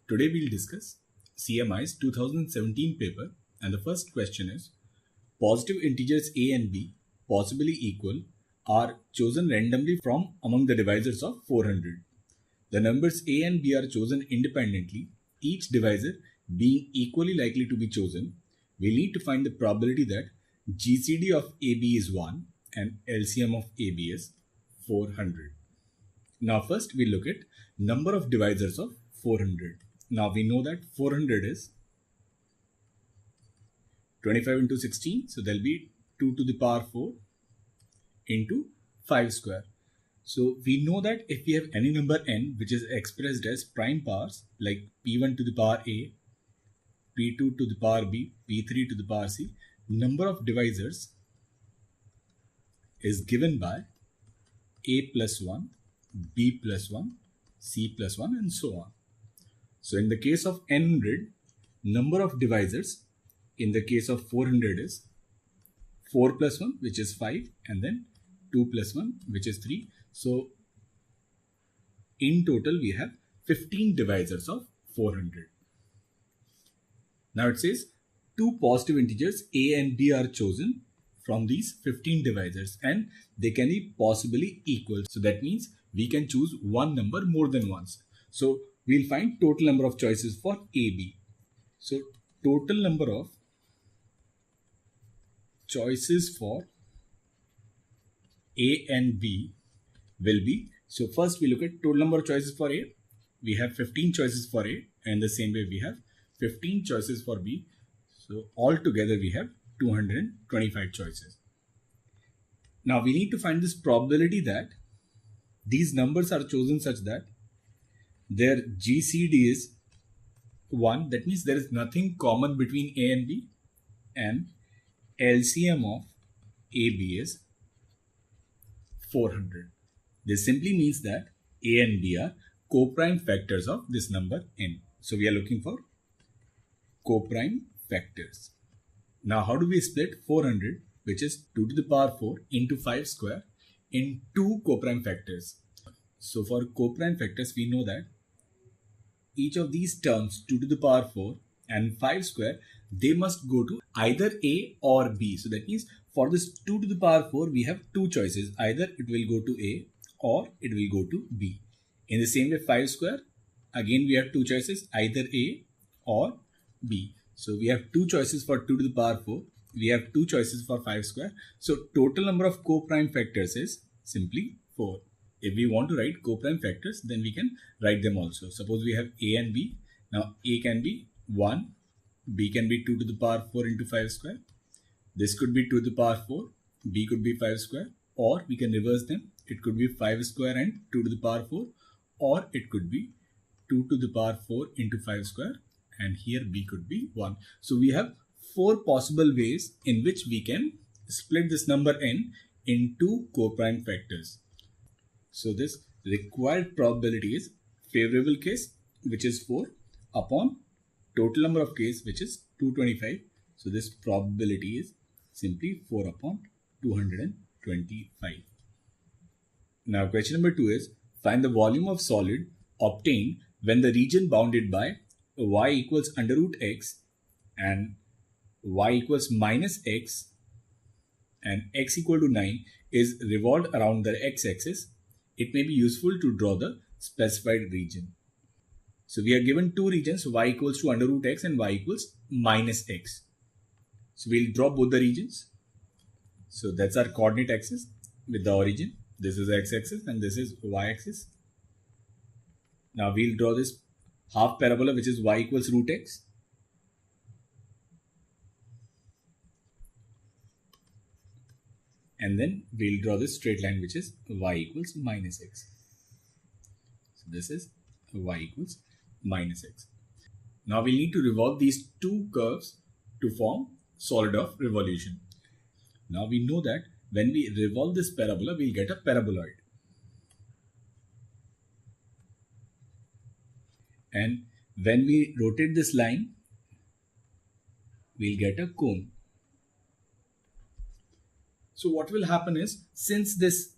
Today we'll discuss CMI's 2017 paper, and the first question is: positive integers a and b, possibly equal, are chosen randomly from among the divisors of 400. The numbers a and b are chosen independently, each divisor being equally likely to be chosen. We need to find the probability that GCD of AB is 1 and LCM of AB is 400. Now first we look at number of divisors of 400. Now we know that 400 is 25 into 16, so there will be 2 to the power 4 into 5 square. So we know that if we have any number n which is expressed as prime powers like p1 to the power a, p2 to the power b, p3 to the power c, number of divisors is given by a plus 1, b plus 1, c plus 1 and so on. So in the case of n100, number of divisors in the case of 400 is 4 plus 1 which is 5 and then 2 plus 1 which is 3. So in total we have 15 divisors of 400. Now it says two positive integers a and b are chosen from these 15 divisors and they can be possibly equal. So that means we can choose one number more than once. So we'll find total number of choices for AB. So total number of choices for A and B will be, so first we look at total number of choices for A. We have 15 choices for A, and the same way we have 15 choices for B. So altogether we have 225 choices. Now we need to find this probability that these numbers are chosen such that their GCD is 1. That means there is nothing common between A and B, and LCM of AB is 400. This simply means that A and B are coprime factors of this number n. So we are looking for coprime factors. Now how do we split 400, which is 2 to the power 4 into 5 square, in two coprime factors? So for coprime factors we know that each of these terms 2 to the power 4 and 5 square, they must go to either A or B. So that means for this 2 to the power 4 we have two choices, either it will go to A or it will go to B. In the same way 5 square, again we have two choices, either A or B. So we have two choices for 2 to the power 4, we have two choices for 5 square. So total number of coprime factors is simply 4. If we want to write coprime factors, then we can write them also. Suppose we have A and B. Now A can be 1, B can be 2 to the power 4 into 5 square. This could be 2 to the power 4, B could be 5 square, or we can reverse them. It could be 5 square and 2 to the power 4, or it could be 2 to the power 4 into 5 square, and here B could be 1. So we have four possible ways in which we can split this number n into coprime factors. So this required probability is favorable case, which is 4, upon total number of case, which is 225. So this probability is simply 4 upon 225. Now question number 2 is: find the volume of solid obtained when the region bounded by y equals under root x and y equals minus x and x equal to 9 is revolved around the x-axis. It may be useful to draw the specified region. So we are given two regions, y equals to under root x and y equals minus x. So we'll draw both the regions. So that's our coordinate axis with the origin. This is x-axis and this is y-axis. Now we'll draw this half parabola, which is y equals root x. And then we'll draw this straight line, which is y equals minus x. So this is y equals minus x. Now we need to revolve these two curves to form solid of revolution. Now we know that when we revolve this parabola, we'll get a paraboloid. And when we rotate this line, we'll get a cone. So what will happen is, since this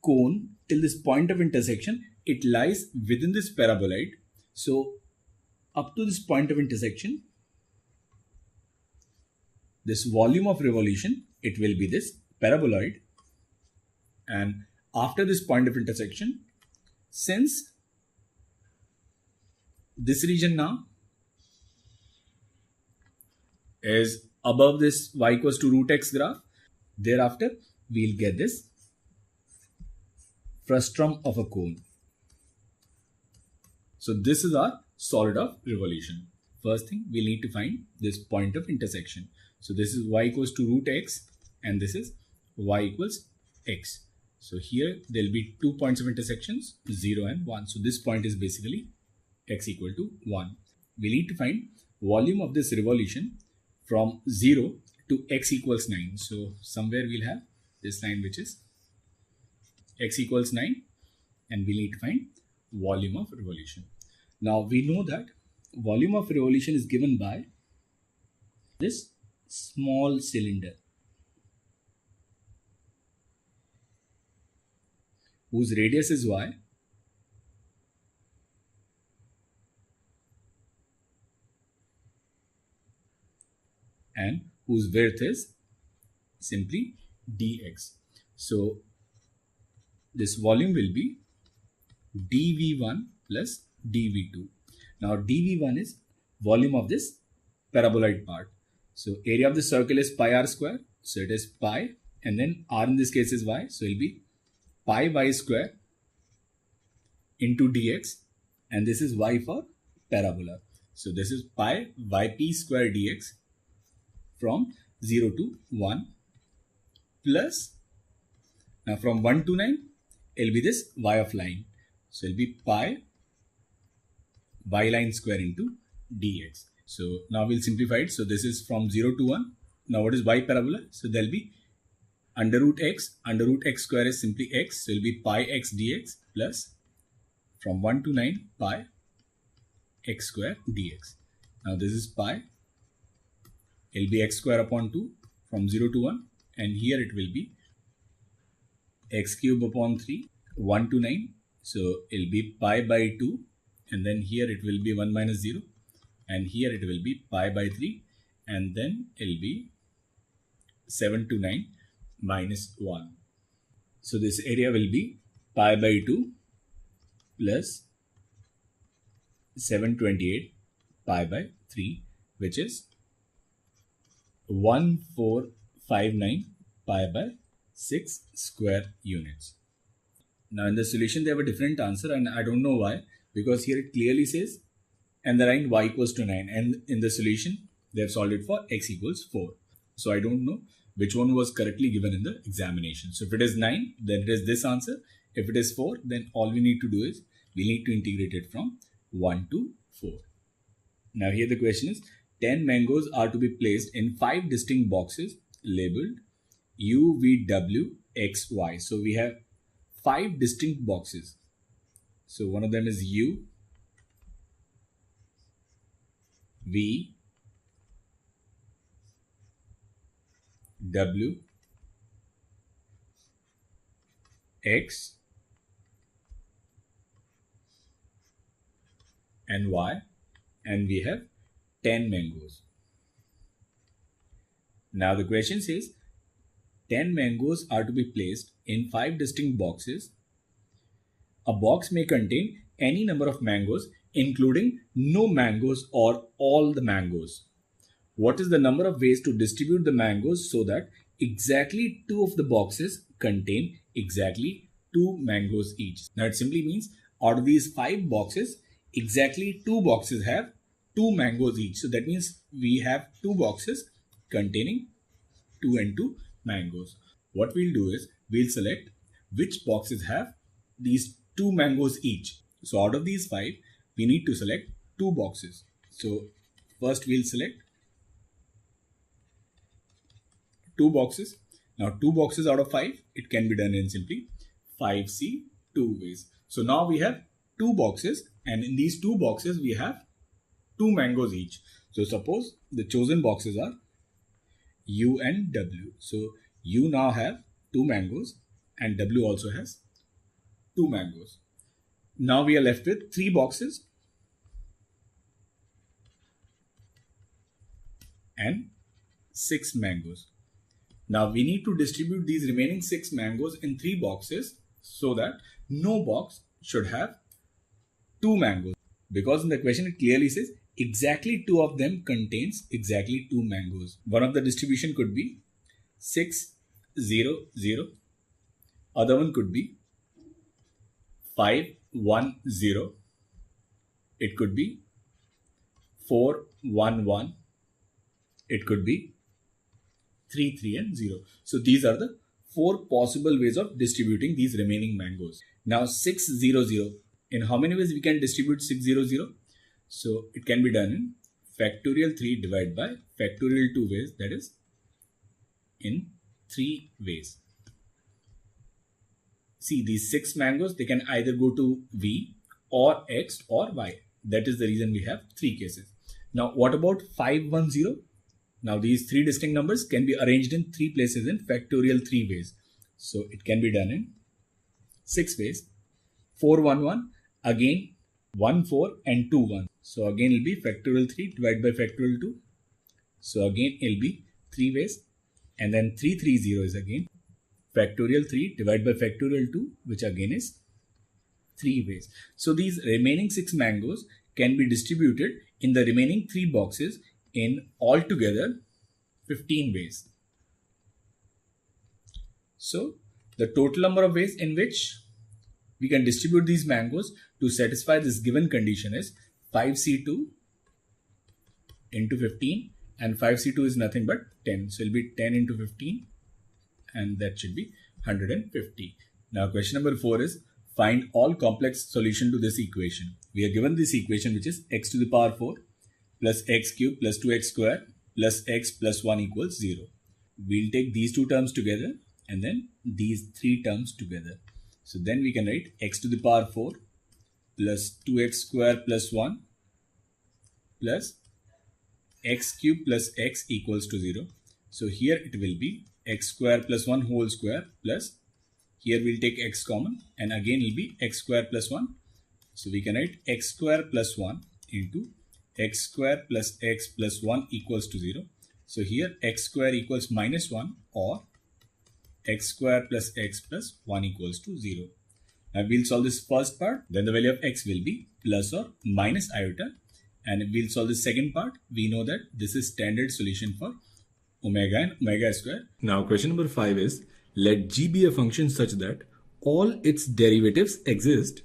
cone till this point of intersection, it lies within this paraboloid. So up to this point of intersection, this volume of revolution, it will be this paraboloid. And after this point of intersection, since this region now is above this y equals to root x graph, thereafter we'll get this frustrum of a cone. So this is our solid of revolution. First thing, we'll need to find this point of intersection. So this is y equals to root x and this is y equals x. So here there'll be 2 points of intersections, 0 and 1. So this point is basically x equal to 1. We need to find volume of this revolution from 0 to x equals 9. So somewhere we'll have this line which is x equals 9 and we need to find volume of revolution. Now we know that volume of revolution is given by this small cylinder whose radius is y and whose width is simply dx. So this volume will be dv1 plus dv2. Now dv1 is volume of this paraboloid part. So area of the circle is pi r square. So it is pi and then r in this case is y. So it will be pi y square into dx and this is y for parabola. So this is pi yp square dx from 0 to 1 plus, now from 1 to 9 it will be this y of line. So it will be pi y line square into dx. So now we'll simplify it. So this is from 0 to 1. Now what is y parabola? So there will be under root x square is simply x. So it will be pi x dx plus from 1 to 9 pi x square dx. Now this is pi. It will be x square upon 2 from 0 to 1 and here it will be x cube upon 3 1 to 9. So it will be pi by 2 and then here it will be 1 minus 0 and here it will be pi by 3 and then it will be 7 to 9 minus 1. So this area will be pi by 2 plus 728 pi by 3 which is 1459 pi by 6 square units. Now in the solution they have a different answer and I don't know why, because here it clearly says and the line y equals to 9 and in the solution they have solved it for x equals 4. So I don't know which one was correctly given in the examination. So if it is 9 then it is this answer. If it is 4 then all we need to do is we need to integrate it from 1 to 4. Now here the question is 10 mangoes are to be placed in 5 distinct boxes labeled U, V, W, X, Y. So we have 5 distinct boxes. So one of them is U, V, W, X and Y and we have 10 mangoes. Now the question says 10 mangoes are to be placed in 5 distinct boxes. A box may contain any number of mangoes including no mangoes or all the mangoes. What is the number of ways to distribute the mangoes so that exactly 2 of the boxes contain exactly 2 mangoes each? Now it simply means out of these 5 boxes, exactly 2 boxes have 2 mangoes each. So that means we have 2 boxes containing 2 and 2 mangoes. What we'll do is we'll select which boxes have these 2 mangoes each. So out of these 5, we need to select 2 boxes. So first we'll select 2 boxes. Now 2 boxes out of 5, it can be done in simply 5C 2 ways. So now we have 2 boxes and in these 2 boxes we have 2 mangoes each. So suppose the chosen boxes are U and W. So U now have 2 mangoes and W also has 2 mangoes. Now we are left with 3 boxes and 6 mangoes. Now we need to distribute these remaining 6 mangoes in 3 boxes so that no box should have 2 mangoes. Because in the question it clearly says exactly 2 of them contains exactly 2 mangoes. One of the distribution could be 6, 0, 0. Other one could be 5, 1, 0. It could be 4, 1, 1. It could be 3, 3 and 0. So these are the 4 possible ways of distributing these remaining mangoes. Now 6, 0, 0. In how many ways we can distribute 6, 0, 0? So it can be done in factorial 3 divided by factorial 2 ways, that is in 3 ways. See, these 6 mangoes, they can either go to V or X or Y. That is the reason we have 3 cases. Now what about 5, 1, 0? Now these 3 distinct numbers can be arranged in 3 places in factorial 3 ways. So it can be done in 6 ways. 4, 1, 1, again 1, 4 and 2, 1. So again it will be factorial 3 divided by factorial 2. So again it will be 3 ways. And then 3, 3, 0 is again factorial 3 divided by factorial 2, which again is 3 ways. So these remaining 6 mangoes can be distributed in the remaining 3 boxes in altogether 15 ways. So the total number of ways in which we can distribute these mangoes to satisfy this given condition is 5C2 into 15, and 5C2 is nothing but 10. So it will be 10 into 15 and that should be 150. Now question number 4 is find all complex solution to this equation. We are given this equation which is x to the power 4 plus x cube plus 2x square plus x plus 1 equals 0. We'll take these 2 terms together and then these 3 terms together. So then we can write x to the power 4 plus 2x square plus 1 plus x cube plus x equals to 0. So here it will be x square plus 1 whole square plus, here we'll take x common and again it will be x square plus 1. So we can write x square plus 1 into x square plus x plus 1 equals to 0. So here x square equals minus 1 or x square plus x plus 1 equals to 0. Now we'll solve this first part, then the value of x will be plus or minus iota, and we'll solve the second part. We know that this is standard solution for omega and omega square. Now question number 5 is let g be a function such that all its derivatives exist.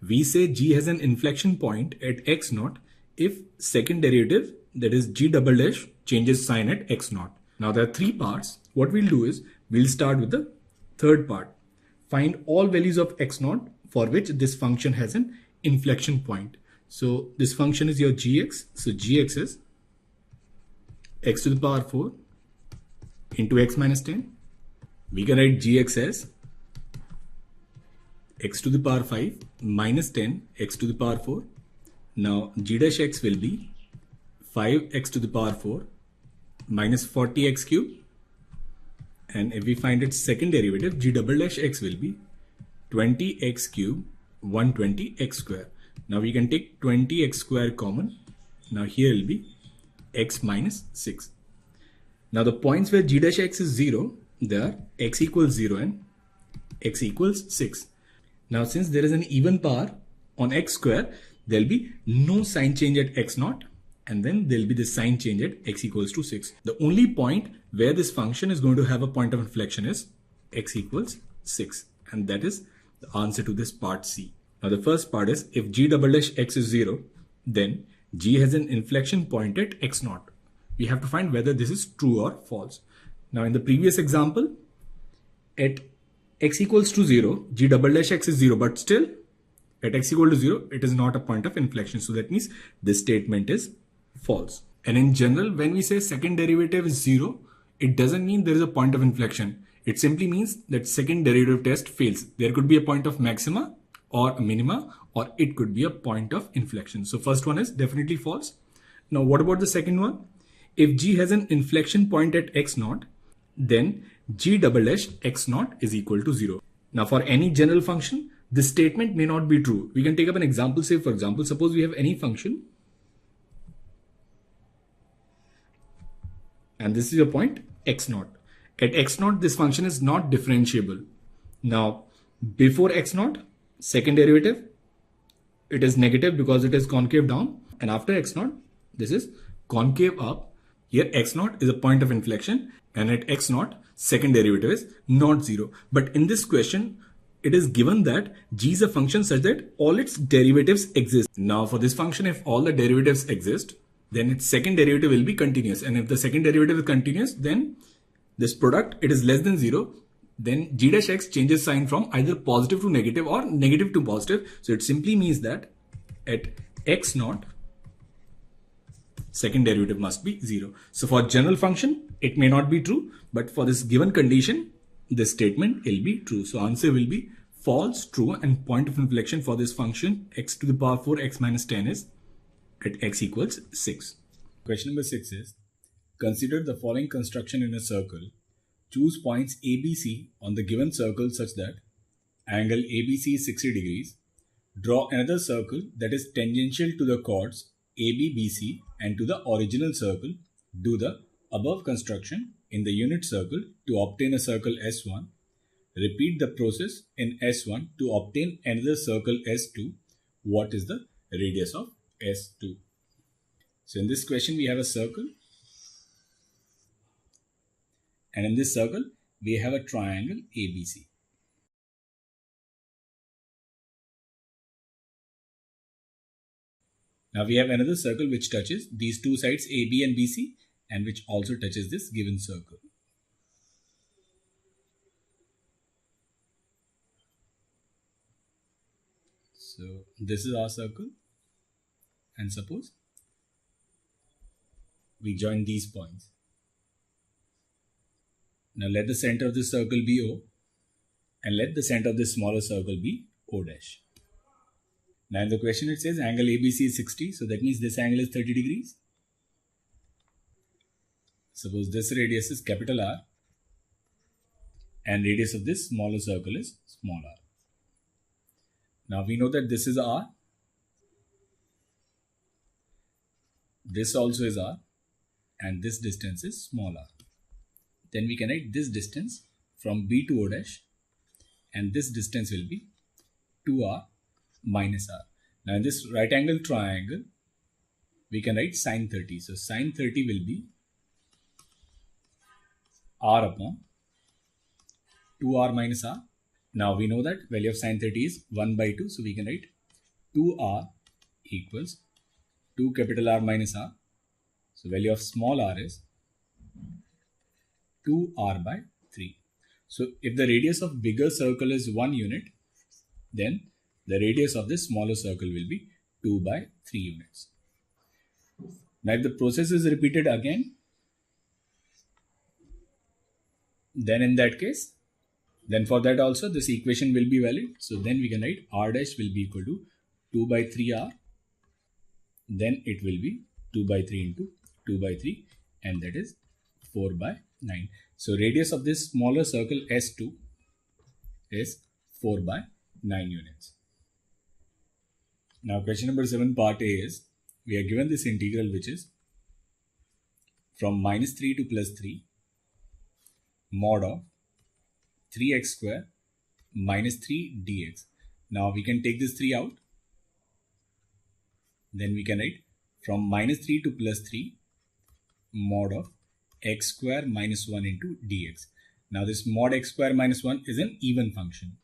We say g has an inflection point at x naught if second derivative, that is g double dash, changes sign at x naught. Now there are 3 parts. What we'll do is we'll start with the third part. Find all values of x naught for which this function has an inflection point. So this function is your gx. So gx is x to the power 4 into x minus 10. We can write gx as x to the power 5 minus 10 x to the power 4. Now g dash x will be 5x to the power 4 minus 40x cube. And if we find its second derivative, g double dash x will be 20x cube 120x square. Now we can take 20x square common. Now here will be x minus 6. Now the points where g dash x is 0, there are x equals 0 and x equals 6. Now since there is an even power on x square, there will be no sign change at x naught, and then there will be the sign change at x equals to 6. The only point where this function is going to have a point of inflection is x equals 6, and that is the answer to this part C. Now the first part is if g double dash x is 0, then g has an inflection point at x naught. We have to find whether this is true or false. Now in the previous example, at x equals to 0, g double dash x is 0, but still at x equal to 0, it is not a point of inflection. So that means this statement is false. And in general, when we say second derivative is 0, it doesn't mean there is a point of inflection. It simply means that second derivative test fails. There could be a point of maxima or a minima, or it could be a point of inflection. So first one is definitely false. Now what about the second one? If g has an inflection point at x naught, then g double dash x naught is equal to 0. Now for any general function, this statement may not be true. We can take up an example. Say for example, suppose we have any function and this is your point x naught. At x naught, this function is not differentiable. Now, before x naught, second derivative, it is negative because it is concave down, and after x naught, this is concave up. Here x naught is a point of inflection, and at x naught, second derivative is not zero. But in this question, it is given that g is a function such that all its derivatives exist. Now for this function, if all the derivatives exist, then its second derivative will be continuous. And if the second derivative is continuous, then this product, it is less than zero. Then g dash x changes sign from either positive to negative or negative to positive. So it simply means that at x naught, second derivative must be zero. So for general function, it may not be true, but for this given condition, this statement will be true. So answer will be false, true, and point of inflection for this function x to the power 4 x minus 10 is at x equals 6. Question number 6 is, consider the following construction in a circle. Choose points ABC on the given circle such that angle ABC is 60 degrees. Draw another circle that is tangential to the chords AB, BC and to the original circle. Do the above construction in the unit circle to obtain a circle S1. Repeat the process in S1 to obtain another circle S2. What is the radius of S2? So in this question we have a circle, and in this circle we have a triangle ABC. Now we have another circle which touches these two sides AB and BC and which also touches this given circle. So this is our circle, and suppose we join these points. Now let the center of this circle be O, and let the center of this smaller circle be O dash. Now in the question it says angle ABC is 60, so that means this angle is 30 degrees. Suppose this radius is capital R and radius of this smaller circle is small r. Now we know that this is R, this also is R, and this distance is small r. Then we can write this distance from B to O dash, and this distance will be 2R minus R. Now in this right angle triangle, we can write sine 30. So sine 30 will be R upon 2R minus R. Now we know that value of sine 30 is 1 by 2. So we can write 2R equals 2 capital R minus R. So value of small r is 2R by 3. So if the radius of bigger circle is 1 unit, then the radius of this smaller circle will be 2 by 3 units. Now if the process is repeated again, then in that case, then for that also this equation will be valid. So then we can write R dash will be equal to 2 by 3R. Then it will be 2 by 3 into 2 by 3, and that is 4 by 9. So radius of this smaller circle S2 is 4 by 9 units. Now question number 7 part A is, we are given this integral which is from minus 3 to plus 3 mod of 3x square minus 3 dx. Now we can take this 3 out. Then we can write from minus 3 to plus 3 mod of x square minus 1 into dx. Now this mod x square minus 1 is an even function.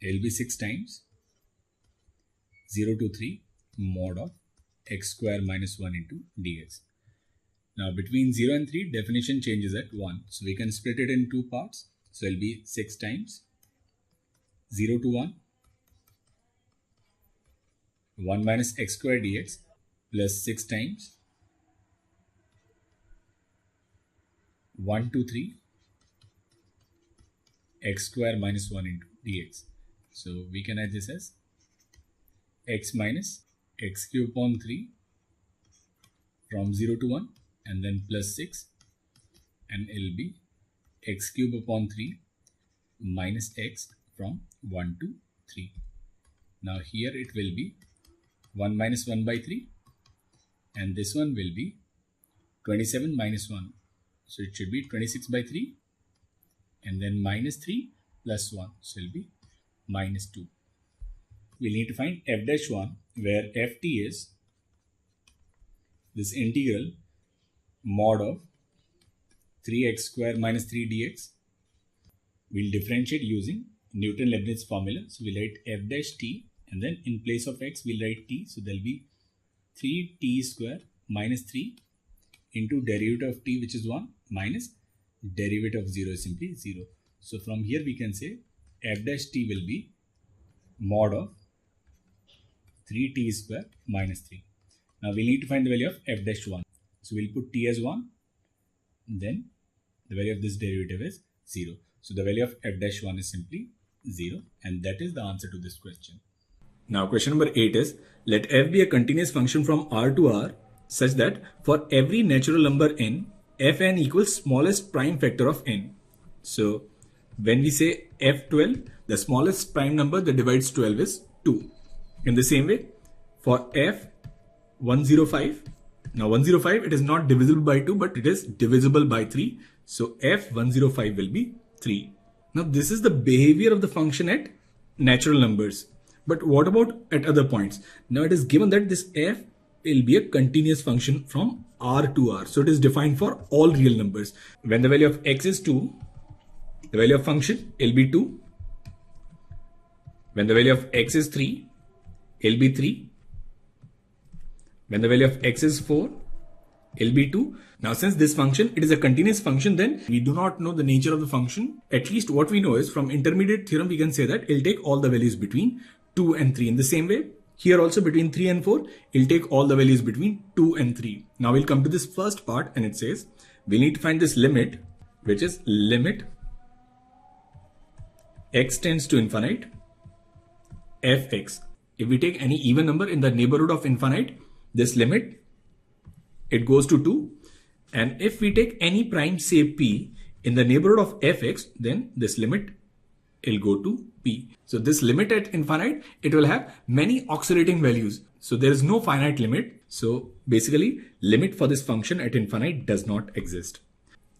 It will be 6 times 0 to 3 mod of x square minus 1 into dx. Now between 0 and 3 definition changes at 1. So we can split it in two parts. So it will be 6 times 0 to 1 minus x square dx plus 6 times 1 to 3 x square minus 1 into dx. So we can write this as x minus x cube upon 3 from 0 to 1 and then plus 6, and it will be x cube upon 3 minus x from 1 to 3. Now here it will be 1 minus 1 by 3, and this one will be 27 minus 1 So it should be 26 by 3 and then minus 3 plus 1. So it will be minus 2. We'll need to find f dash 1 where ft is this integral mod of 3x square minus 3 dx. We'll differentiate using Newton-Leibniz formula. So we'll write f dash t and then in place of x we'll write t. So there'll be 3t square minus 3 into derivative of t, which is 1, minus derivative of 0 is simply 0. So from here we can say f dash t will be mod of 3t square minus 3. Now we need to find the value of f dash 1. So we'll put t as 1, then the value of this derivative is 0. So the value of f dash 1 is simply 0, and that is the answer to this question. Now question number 8 is, let f be a continuous function from R to R such that for every natural number n, fn equals smallest prime factor of n. So when we say f12, the smallest prime number that divides 12 is 2. In the same way, for f105, now 105, it is not divisible by 2, but it is divisible by 3. So f105 will be 3. Now this is the behavior of the function at natural numbers. But what about at other points? Now it is given that this f will be a continuous function from R to R. So it is defined for all real numbers. When the value of x is 2, the value of function will be 2. When the value of x is 3, it will be 3. When the value of x is 4, it will be 2. Now since this function, it is a continuous function, then we do not know the nature of the function. At least what we know is from intermediate theorem, we can say that it will take all the values between 2 and 3. In the same way, here also between 3 and 4, it will take all the values between 2 and 3. Now we'll come to this first part and it says, we need to find this limit, which is limit x tends to infinite fx. If we take any even number in the neighborhood of infinite, this limit, it goes to 2. And if we take any prime, say p, in the neighborhood of fx, then this limit will go to p. So this limit at infinite, it will have many oscillating values. So there is no finite limit. So basically, limit for this function at infinite does not exist.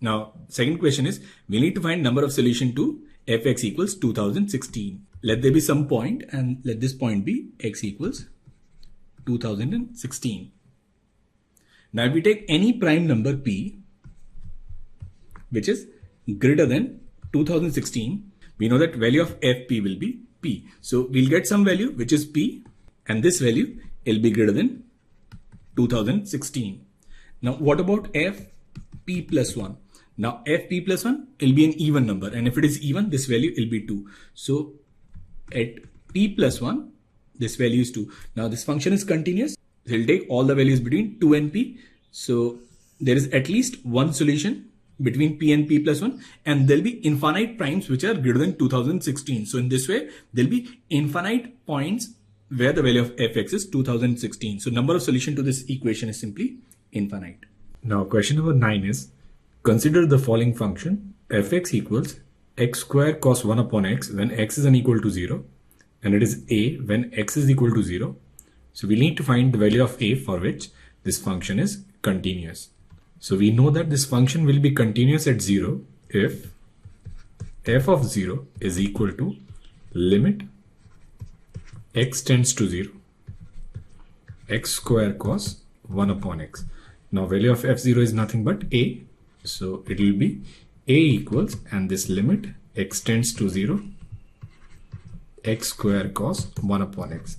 Now, second question is, we need to find number of solution to fx equals 2016. Let there be some point and let this point be x equals 2016. Now if we take any prime number p, which is greater than 2016, we know that value of fp will be p. So we'll get some value which is p, and this value will be greater than 2016. Now what about fp plus 1? Now fp plus 1 will be an even number, and if it is even, this value will be 2. So at p plus 1, this value is 2. Now this function is continuous. It will take all the values between 2 and p. So there is at least one solution between p and p plus 1, and there will be infinite primes which are greater than 2016. So in this way, there will be infinite points where the value of fx is 2016. So number of solution to this equation is simply infinite. Now question number 9 is, consider the following function fx equals x square cos 1 upon x when x is unequal to 0, and it is a when x is equal to 0. So we need to find the value of a for which this function is continuous. So we know that this function will be continuous at 0 if f of 0 is equal to limit x tends to 0 x square cos 1 upon x. Now value of f0 is nothing but a. So it will be a equals, and this limit x tends to 0 x square cos 1 upon x.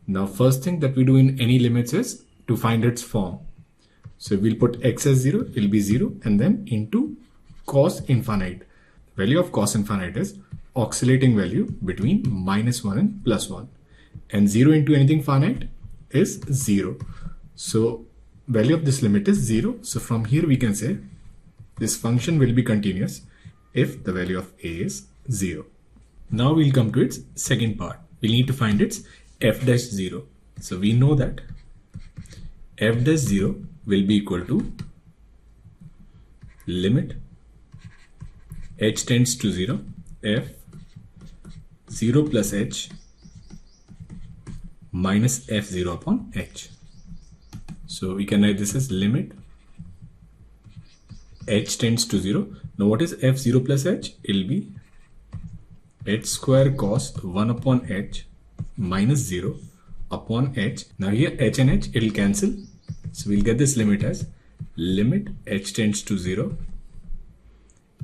Now first thing that we do in any limits is to find its form. So we'll put x as 0, it will be 0, and then into cos infinite. Value of cos infinite is oscillating value between -1 and +1. And 0 into anything finite is 0. So value of this limit is 0. So from here we can say this function will be continuous if the value of a is 0. Now we'll come to its second part. We'll need to find its f dash 0. So we know that f dash 0 will be equal to limit h tends to 0 f 0 plus h minus f0 upon h. So we can write this as limit h tends to 0. Now what is f0 plus h? It will be h square cos 1 upon h minus 0 upon h. Now here h and h, it will cancel. So we'll get this limit as limit h tends to 0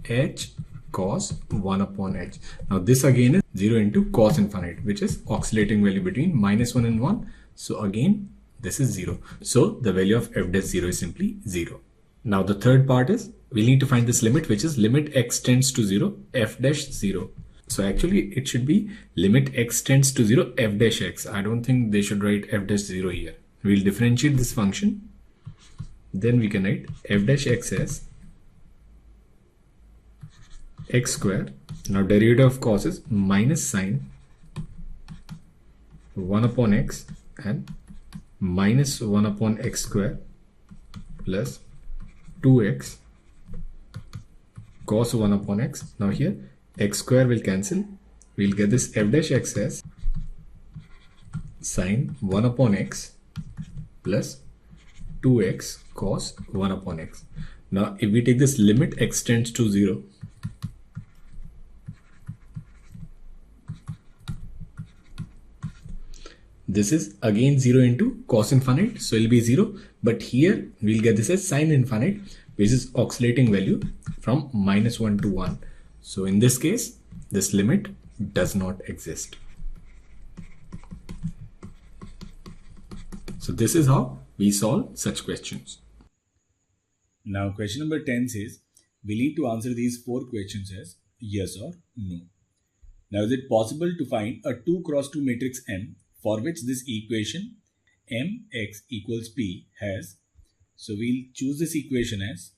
h cos 1 upon h. Now this again is 0 into cos infinite, which is oscillating value between minus 1 and 1. So again this is 0. So the value of f dash 0 is simply 0. Now the third part is we'll need to find this limit, which is limit x tends to 0 f dash 0. So actually it should be limit x tends to 0 f dash x. I don't think they should write f dash 0 here. We'll differentiate this function. Then we can write f dash x as x square. Now derivative of cos is minus sine 1 upon x and minus 1 upon x square plus 2x cos 1 upon x. Now here x square will cancel. We'll get this f dash x as sine 1 upon x plus 2x cos 1 upon x. Now if we take this limit x tends to 0, this is again 0 into cos infinite, so it will be 0. But here we'll get this as sine infinite, which is oscillating value from minus 1 to 1. So in this case, this limit does not exist. So this is how we solve such questions. Now question number 10 says, we need to answer these 4 questions as yes or no. Now is it possible to find a 2 cross 2 matrix M for which this equation mx equals p has, so we'll choose this equation as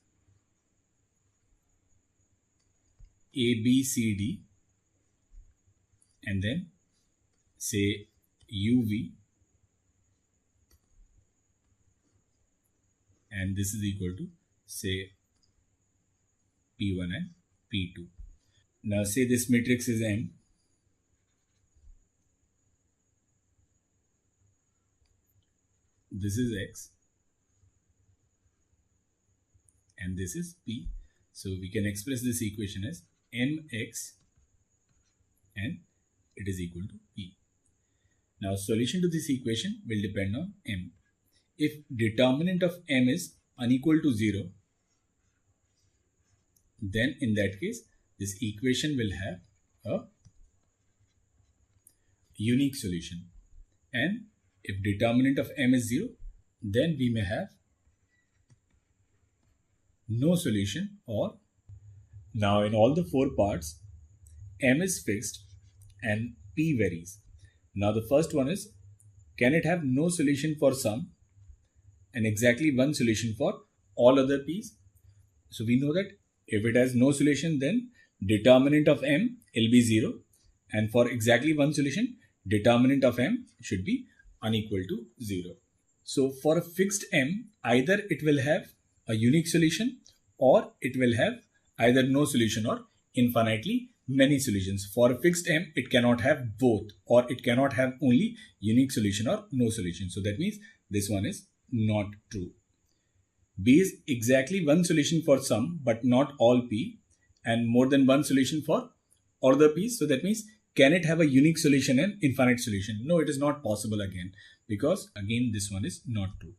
a, b, c, d and then say uv, and this is equal to say p1 and p2. Now say this matrix is M, this is X and this is P. So we can express this equation as mx and it is equal to P. Now solution to this equation will depend on M. If determinant of M is unequal to 0, then in that case this equation will have a unique solution, and if determinant of M is 0, then we may have no solution. Or now in all the 4 parts, M is fixed and P varies. Now the first one is, can it have no solution for some and exactly one solution for all other P's? So we know that if it has no solution, then determinant of M will be 0, and for exactly one solution, determinant of M should be unequal to 0. So for a fixed M, either it will have a unique solution or it will have either no solution or infinitely many solutions. For a fixed M, it cannot have both, or it cannot have only unique solution or no solution. So that means this one is not true. B is exactly one solution for some but not all P, and more than one solution for all the P's. So that means, can it have a unique solution and infinite solution? No, it is not possible again, because again this one is not true.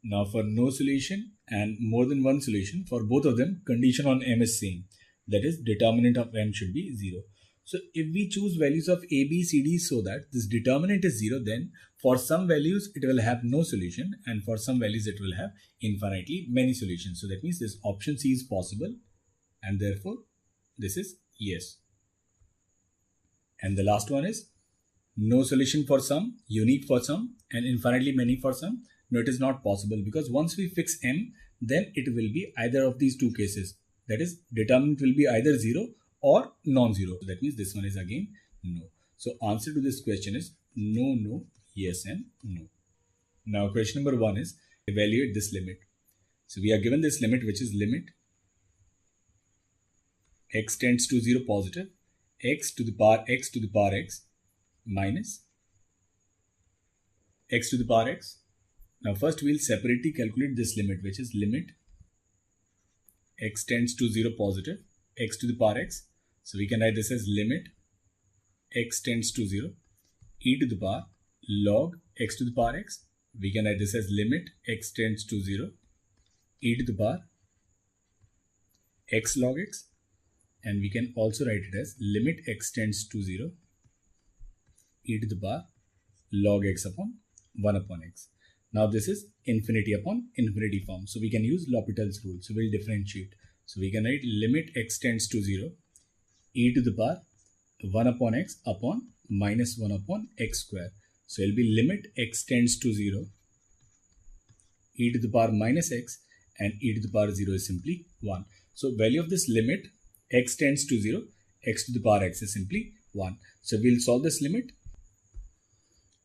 Now for no solution and more than one solution, for both of them, condition on M is same. That is, determinant of M should be 0. So if we choose values of A, B, C, D so that this determinant is 0, then for some values it will have no solution and for some values it will have infinitely many solutions. So that means this option C is possible, and therefore this is yes. And the last one is no solution for some, unique for some and infinitely many for some. No, it is not possible, because once we fix M, then it will be either of these two cases. That is, determinant will be either 0 or non-zero. So that means this one is again no. So answer to this question is no, no, yes and no. Now question number 1 is evaluate this limit. So we are given this limit, which is limit x tends to 0 positive x to the power x minus x to the power x. Now first we'll separately calculate this limit, which is limit x tends to 0 positive, x to the power x. So we can write this as limit x tends to 0, e to the power log x to the power x. We can write this as limit x tends to 0, e to the power x log x. And we can also write it as limit x tends to 0, e to the power log x upon 1 upon x. Now this is infinity upon infinity form. So we can use L'Hopital's rule. So we'll differentiate. So we can write limit x tends to 0, e to the power 1 upon x upon minus 1 upon x square. So it will be limit x tends to 0, e to the power minus x, and e to the power 0 is simply 1. So value of this limit x tends to 0, x to the power x is simply 1. So we'll solve this limit.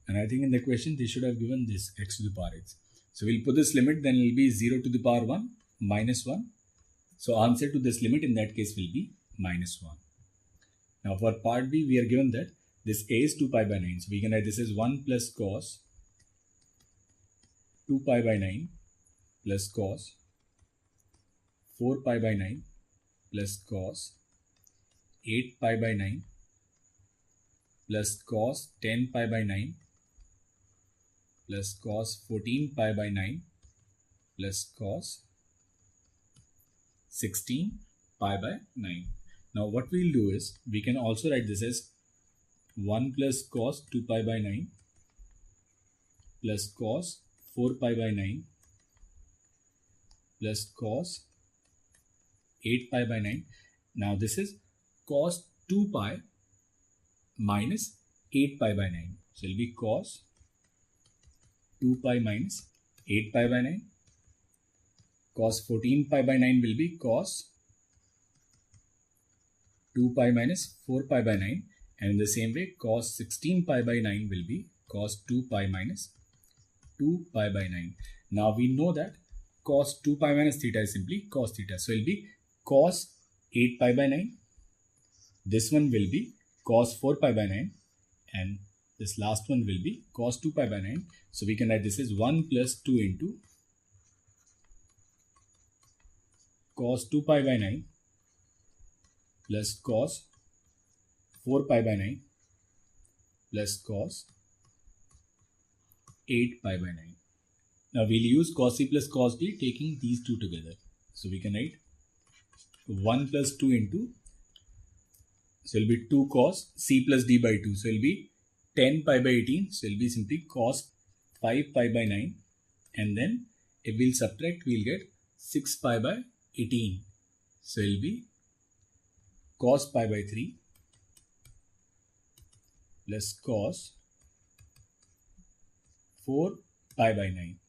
And I think in the question they should have given this x to the power x. So we'll put this limit, then it will be 0 to the power 1 minus 1. So answer to this limit in that case will be minus 1. Now for part B, we are given that this a is 2 pi by 9. So we can write this as 1 plus cos 2 pi by 9 plus cos 4 pi by 9 plus cos 8 pi by 9 plus cos 10 pi by 9 plus cos 14 pi by 9 plus cos 16 pi by 9. Now what we'll do is, we can also write this as 1 plus cos 2 pi by 9 plus cos 4 pi by 9 plus cos 8 pi by 9. Now this is cos 2 pi minus 8 pi by 9. So it will be cos 2 pi minus 8 pi by 9. Cos 14 pi by 9 will be cos 2 pi minus 4 pi by 9. And in the same way, cos 16 pi by 9 will be cos 2 pi minus 2 pi by 9. Now we know that cos 2 pi minus theta is simply cos theta. So it will be cos 8 pi by 9. This one will be cos 4 pi by 9. And this last one will be cos 2 pi by 9. So we can write this as 1 plus 2 into cos 2 pi by 9 plus cos 4 pi by 9 plus cos 8 pi by 9. Now we'll use cos C plus cos D, taking these two together. So we can write 1 plus 2 into, so it will be 2 cos C plus D by 2. So it will be 10 pi by 18. So it will be simply cos 5 pi by 9. And then if we'll subtract, we'll get 6 pi by 18. So it will be cos pi by 3 plus cos 4 pi by 9.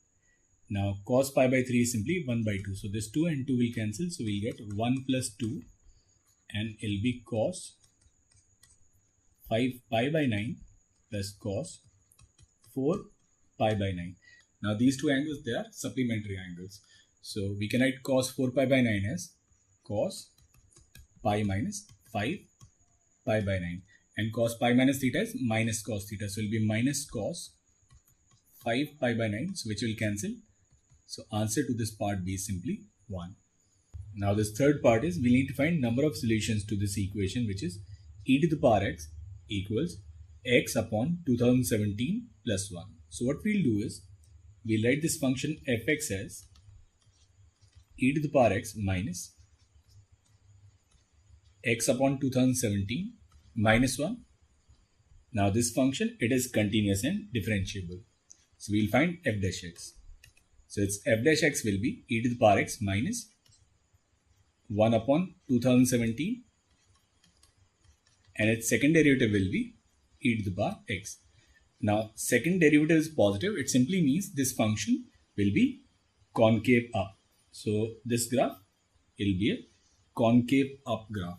Now cos pi by 3 is simply 1 by 2. So this 2 and 2 will cancel. So we'll get 1 plus 2, and it will be cos 5 pi by 9 plus cos 4 pi by 9. Now these two angles, they are supplementary angles. So we can write cos 4 pi by 9 as cos pi minus 5 pi by 9. And cos pi minus theta is minus cos theta. So it will be minus cos 5 pi by 9, so which will cancel. So answer to this part B is simply 1. Now this third part is, we need to find number of solutions to this equation, which is e to the power x equals x upon 2017 plus 1. So what we'll do is, we'll write this function fx as e to the power x minus x upon 2017 minus 1. Now this function, it is continuous and differentiable. So we'll find f dash x. So its f dash x will be e to the power x minus 1 upon 2017, and its second derivative will be e to the power x. Now second derivative is positive. It simply means this function will be concave up. So this graph, it will be a concave up graph.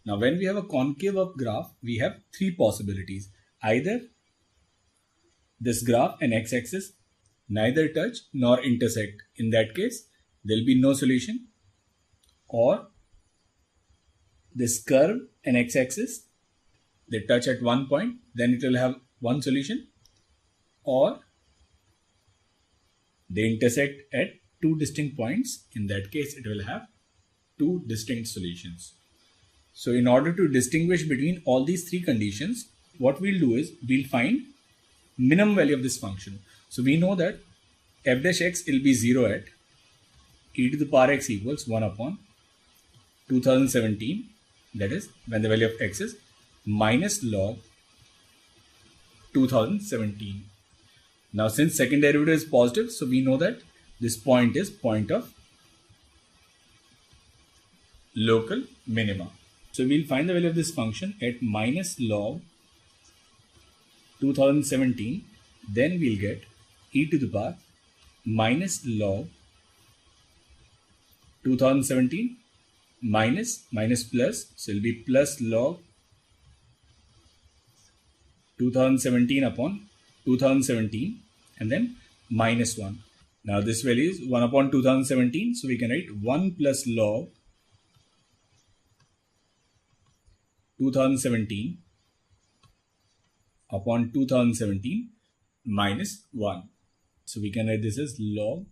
Now when we have a concave up graph, we have three possibilities. Either this graph and x-axis neither touch nor intersect. In that case, there will be no solution. Or this curve and x-axis, they touch at one point, then it will have one solution. Or they intersect at two distinct points. In that case, it will have two distinct solutions. So in order to distinguish between all these three conditions, what we'll do is we'll find minimum value of this function. So we know that f dash x will be 0 at e to the power x equals 1 upon 2017, that is when the value of x is minus log 2017. Now since second derivative is positive, so we know that this point is point of local minima. So we'll find the value of this function at minus log 2017, then we'll get e to the power minus log 2017 minus plus, so it will be plus log 2017 upon 2017 and then minus 1. Now this value is 1 upon 2017, so we can write 1 plus log 2017 upon 2017 minus 1. So we can write this as log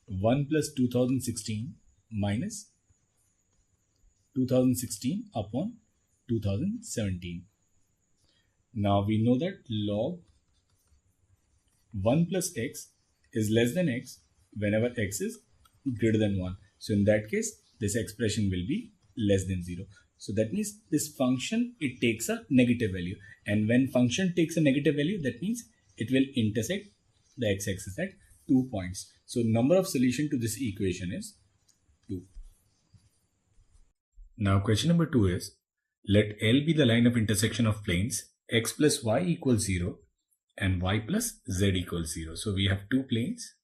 1 plus 2016 minus 2016 upon 2017. Now we know that log 1 plus x is less than x whenever x is greater than 1. So in that case, this expression will be less than 0. So that means this function, it takes a negative value. And when function takes a negative value, that means it will intersect the x-axis at 2 points. So number of solution to this equation is 2. Now question number 2 is, let L be the line of intersection of planes x plus y equals 0 and y plus z equals 0. So we have two planes,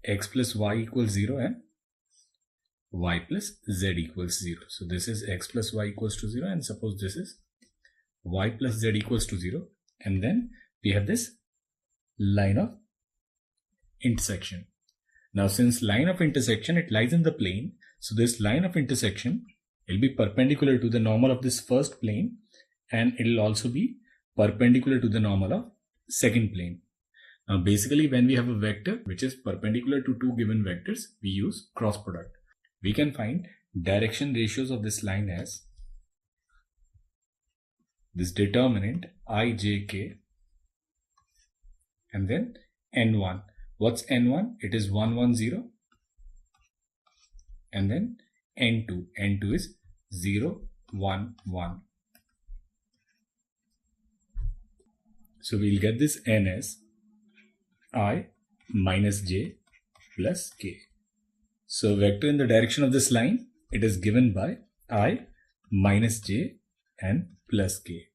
x plus y equals 0 and y plus z equals 0. So this is x plus y equals to 0 and suppose this is y plus z equals to 0, and then we have this line of intersection. Now since line of intersection, it lies in the plane, so this line of intersection will be perpendicular to the normal of this first plane and it will also be perpendicular to the normal of second plane. Now basically when we have a vector which is perpendicular to two given vectors, we use cross product. We can find direction ratios of this line as this determinant ijk and then n1. What's n1? It is 1, 1, 0 and then n2. n2 is 0, 1, 1. So we'll get this n as I minus j plus k. So vector in the direction of this line, it is given by I minus j and plus k.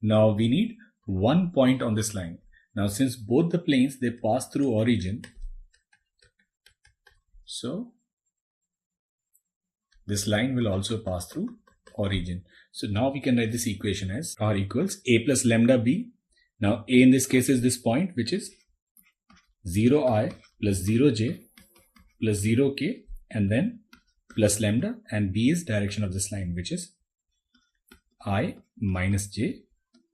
Now we need one point on this line. Now since both the planes, they pass through origin, so this line will also pass through origin. So now we can write this equation as r equals a plus lambda b. Now a in this case is this point which is 0i plus 0j plus 0k and then plus lambda, and b is direction of this line which is I minus j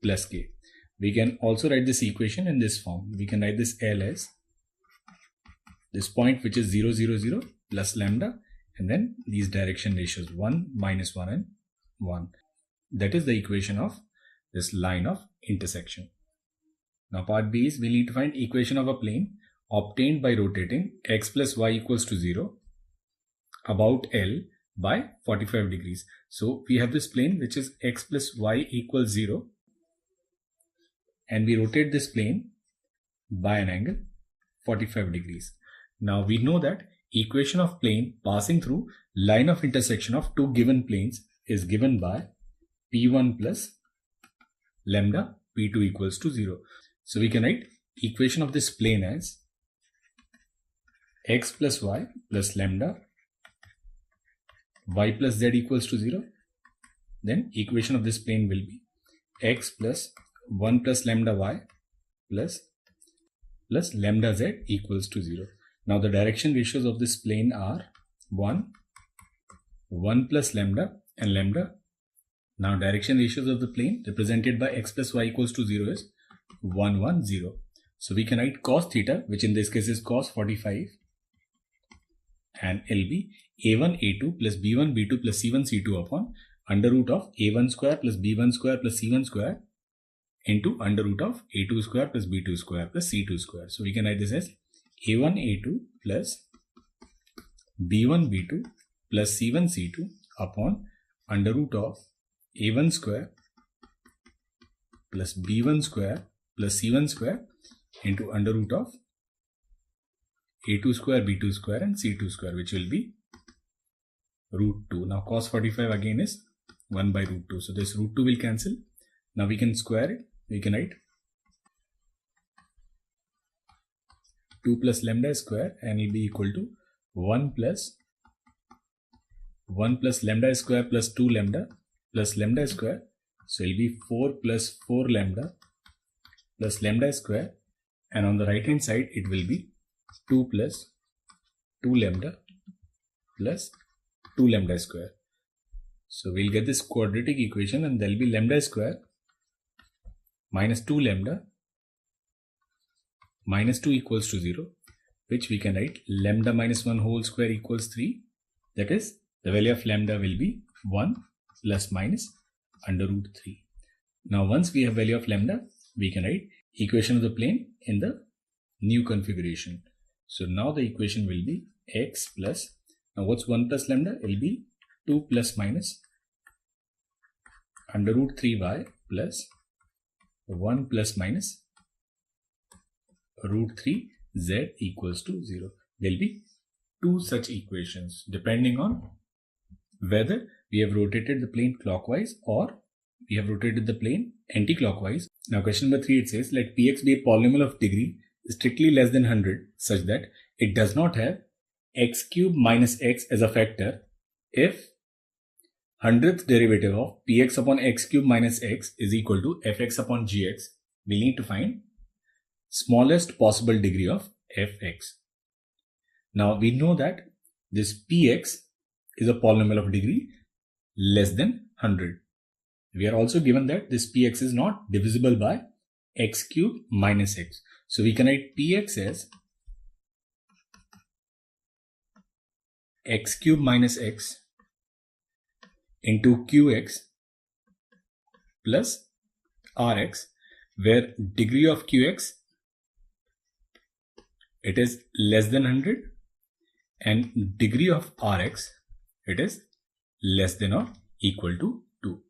plus k. We can also write this equation in this form. We can write this L as this point which is 0, 0, 0 plus lambda and then these direction ratios 1, minus 1 and 1. That is the equation of this line of intersection. Now part B is we need to find equation of a plane obtained by rotating x plus y equals to 0 about L by 45 degrees. So we have this plane which is x plus y equals 0 and we rotate this plane by an angle 45 degrees. Now we know that equation of plane passing through line of intersection of two given planes is given by p1 plus lambda p2 equals to 0. So we can write equation of this plane as x plus y plus lambda y plus z equals to 0. Then equation of this plane will be x plus 1 plus lambda y plus lambda z equals to 0. Now the direction ratios of this plane are 1, 1 plus lambda and lambda. Now direction ratios of the plane represented by x plus y equals to 0 is 1, 1, 0. So we can write cos theta, which in this case is cos 45 and it'll be a1 a2 plus b1 b2 plus c1 c2 upon under root of a1 square plus b1 square plus c1 square into under root of a2 square plus b2 square plus c2 square. So we can write this as a1 a2 plus b1 b2 plus c1 c2 upon under root of a1 square plus b1 square plus c1 square into under root of a2 square, b2 square and c2 square, which will be root 2. Now cos 45 again is 1 by root 2. So this root 2 will cancel. Now we can square it. We can write 2 plus lambda square and it will be equal to 1 plus lambda square plus 2 lambda plus lambda square. So it will be 4 plus 4 lambda plus lambda square, and on the right hand side it will be 2 plus 2 lambda plus 2 lambda square. So we'll get this quadratic equation, and there will be lambda square minus 2 lambda minus 2 equals to 0, which we can write lambda minus 1 whole square equals 3. That is, the value of lambda will be 1 plus minus under root 3. Now once we have value of lambda, we can write equation of the plane in the new configuration. So now the equation will be x plus, now what's 1 plus lambda? It will be 2 plus minus under root 3y plus 1 plus minus root 3z equals to 0. There will be two such equations depending on whether we have rotated the plane clockwise or we have rotated the plane anti-clockwise. Now question number 3, it says let px be a polynomial of degree strictly less than 100 such that it does not have x cube minus x as a factor if 100th derivative of px upon x cube minus x is equal to fx upon gx. We need to find smallest possible degree of fx. Now we know that this px is a polynomial of degree less than 100. We are also given that this px is not divisible by x cube minus x. So we can write px as x cube minus x into qx plus rx, where degree of qx, it is less than 100, and degree of rx, it is less than or equal to 2.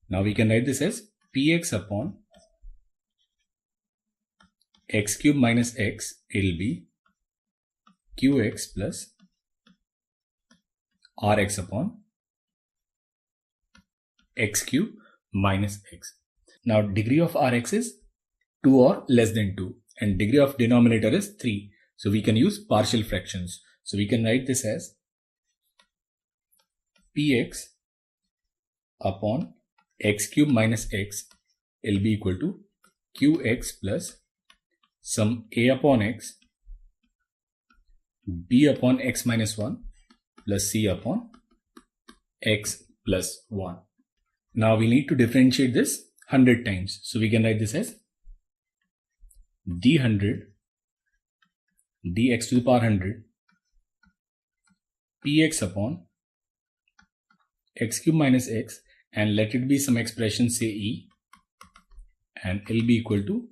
Now we can write this as px upon x cube minus x, it will be qx plus rx upon x cube minus x. Now degree of rx is 2 or less than 2 and degree of denominator is 3. So we can use partial fractions. So we can write this as px upon x cube minus x will be equal to qx plus some a upon x, b upon x minus 1 plus c upon x plus 1. Now we need to differentiate this 100 times. So we can write this as d100 dx to the power 100 px upon x cube minus x, and let it be some expression, say e, and it will be equal to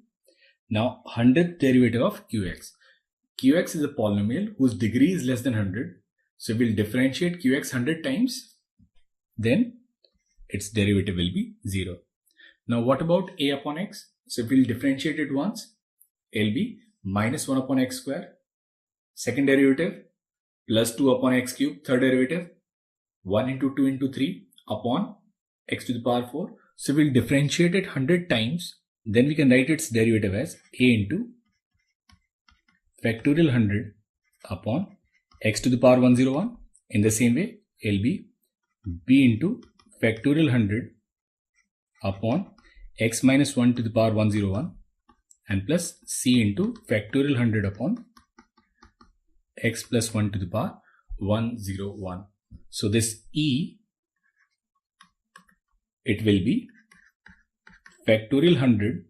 now 100th derivative of qx. Qx is a polynomial whose degree is less than 100. So we'll differentiate qx 100 times, then its derivative will be 0. Now what about a upon x? So if we'll differentiate it once, it will be minus 1 upon x square, second derivative, plus 2 upon x cube, third derivative, 1 into 2 into 3 upon x to the power 4. So we'll differentiate it 100 times, then we can write its derivative as a into factorial 100 upon x to the power 101. In the same way, it will be b into factorial 100 upon x minus 1 to the power 101 and plus c into factorial 100 upon x plus 1 to the power 101. So this e, it will be factorial 100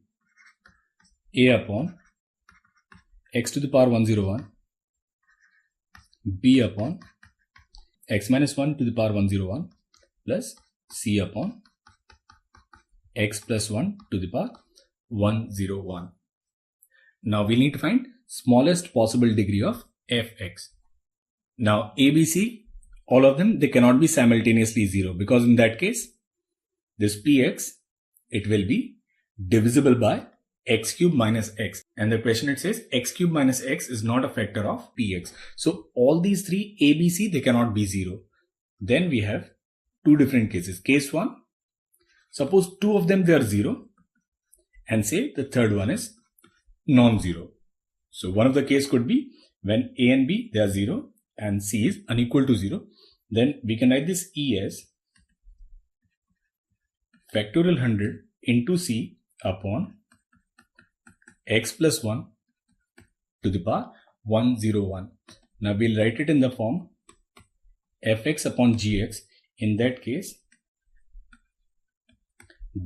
a upon x to the power 101 b upon x minus 1 to the power 101 plus c upon x plus 1 to the power 101. Now we need to find smallest possible degree of fx. Now ABC, all of them, they cannot be simultaneously 0, because in that case, this px, it will be divisible by x cube minus x. And the question, it says x cube minus x is not a factor of px. So all these three ABC, they cannot be 0. Then we have two different cases. Case 1, suppose two of them, they are 0, and say the third one is non-zero. So one of the case could be when a and b, they are 0 and c is unequal to 0. Then we can write this E as factorial 100 into c upon x plus 1 to the power 101. Now we'll write it in the form fx upon gx. In that case,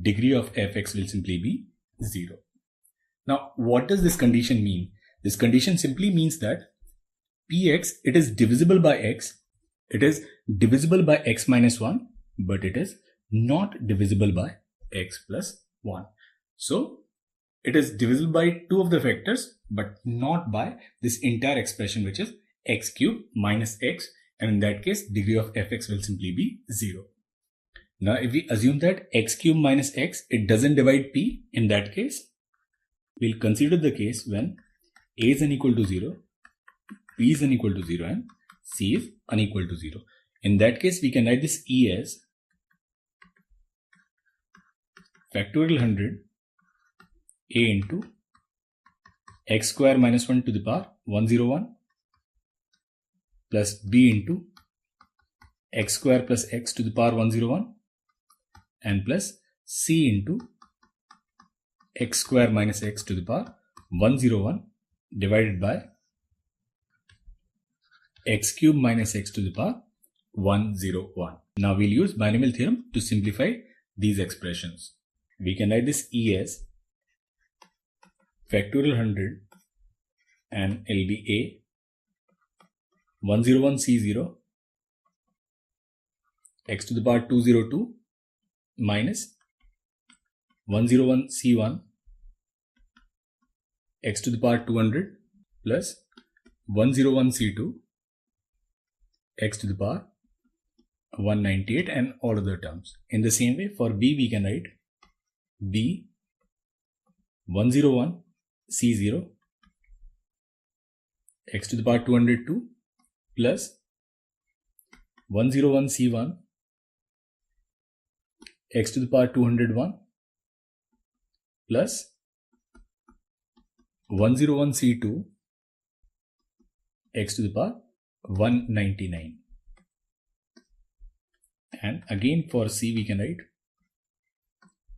degree of fx will simply be 0. Now, what does this condition mean? This condition simply means that px, it is divisible by x. It is divisible by x minus 1, but it is not divisible by x plus 1. So, it is divisible by two of the factors, but not by this entire expression, which is x cube minus x. And in that case, degree of fx will simply be 0. Now, if we assume that x cube minus x, it doesn't divide p, in that case, we'll consider the case when a is unequal to 0, b is unequal to 0, and c is unequal to 0. In that case, we can write this E as factorial 100 a into x square minus 1 to the power 101 plus b into x square plus x to the power 101 and plus c into x square minus x to the power 101 divided by x cube minus x to the power 101. Now we'll use binomial theorem to simplify these expressions. We can write this E as factorial 100 and it'll be a 101 c0 x to the power 202 minus 101 c1 x to the power 200 plus 101 c2 x to the power 198 and all other terms. In the same way, for b we can write b 101 c0 x to the power 202 plus 101 c1 x to the power 201 plus 101 c2 x to the power 199. And again for c we can write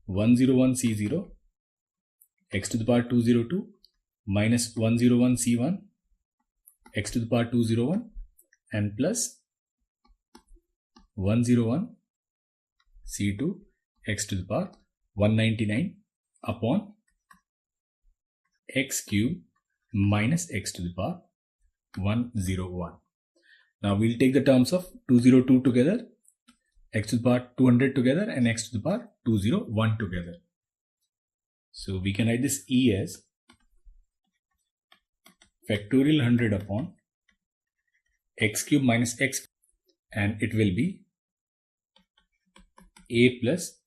101 c0 x to the power 202 minus 101 c1 x to the power 201 and plus 101 c2 x to the power 199 upon x cube minus x to the power 101. Now we'll take the terms of 202 together, x to the power 200 together and x to the power 201 together. So we can write this E as factorial 100 upon x cube minus x, and it will be a plus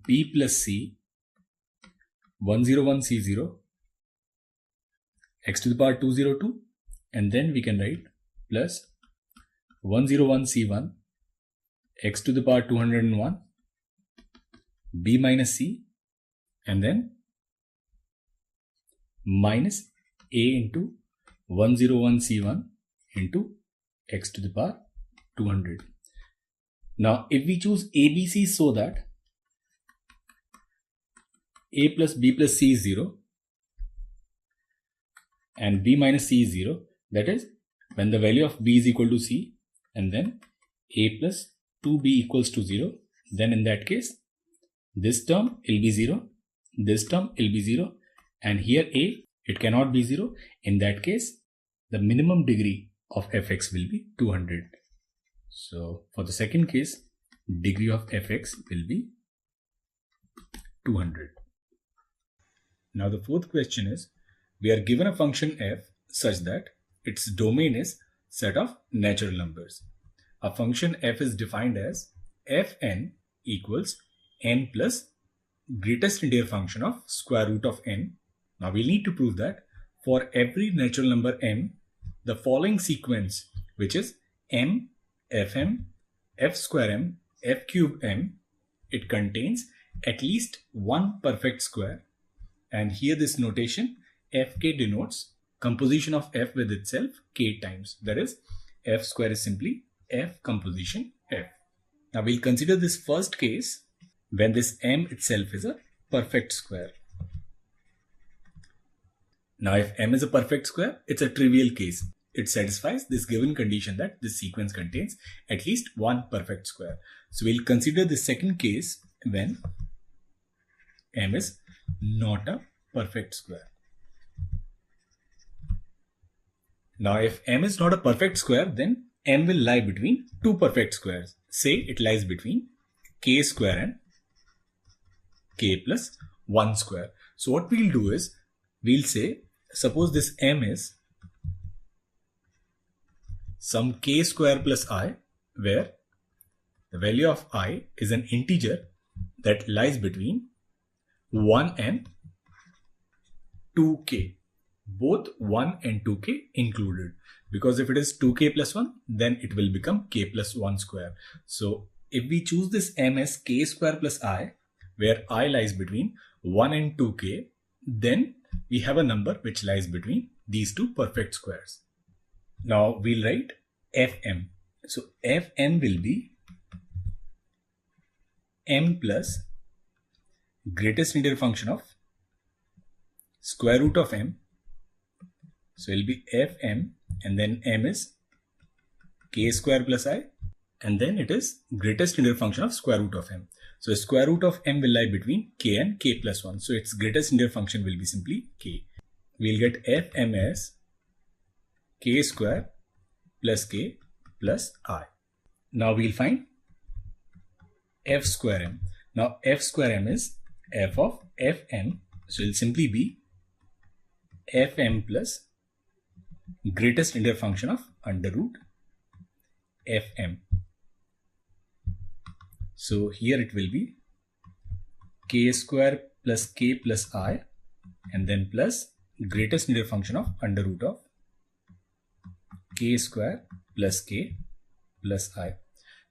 b plus c 101 c0 x to the power 202, and then we can write plus 101 c1 x to the power 201 b minus c, and then minus a into 101 c1 into x to the power 200. Now if we choose ABC so that a plus b plus c is 0 and b minus c is 0, that is when the value of b is equal to c and then a plus 2b equals to 0, then in that case this term will be 0, this term will be 0, and here a, it cannot be 0. In that case, the minimum degree of fx will be 200. So for the second case, degree of fx will be 200. Now the fourth question is, we are given a function f such that its domain is set of natural numbers. A function f is defined as fn equals n plus greatest integer function of square root of n. Now we'll need to prove that for every natural number m, the following sequence, which is m, fm, f square m, f cube m, it contains at least one perfect square. And here this notation fk denotes composition of f with itself k times. That is, f square is simply f composition f. Now we'll consider this first case when this m itself is a perfect square. Now if m is a perfect square, it's a trivial case. It satisfies this given condition that this sequence contains at least one perfect square. So we'll consider the second case when m is not a perfect square. Now if m is not a perfect square, then m will lie between two perfect squares. Say it lies between k square and k plus 1 square. So what we'll do is, we'll say, suppose this m is some k square plus I, where the value of I is an integer that lies between 1 and 2k. Both 1 and 2k included. Because if it is 2k plus 1, then it will become k plus 1 square. So if we choose this m as k square plus I, where I lies between 1 and 2k, then we have a number which lies between these two perfect squares. Now we'll write fm. So fm will be m plus greatest integer function of square root of m. So it will be fm, and then m is k square plus I, and then it is greatest integer function of square root of m. So square root of m will lie between k and k plus 1. So its greatest integer function will be simply k. We'll get fm as k square plus k plus I. Now we'll find f square m. Now f square m is f of fm. So it will simply be fm plus greatest integer function of under root fm. So here it will be k square plus k plus I, and then plus greatest integer function of under root of k square plus k plus I.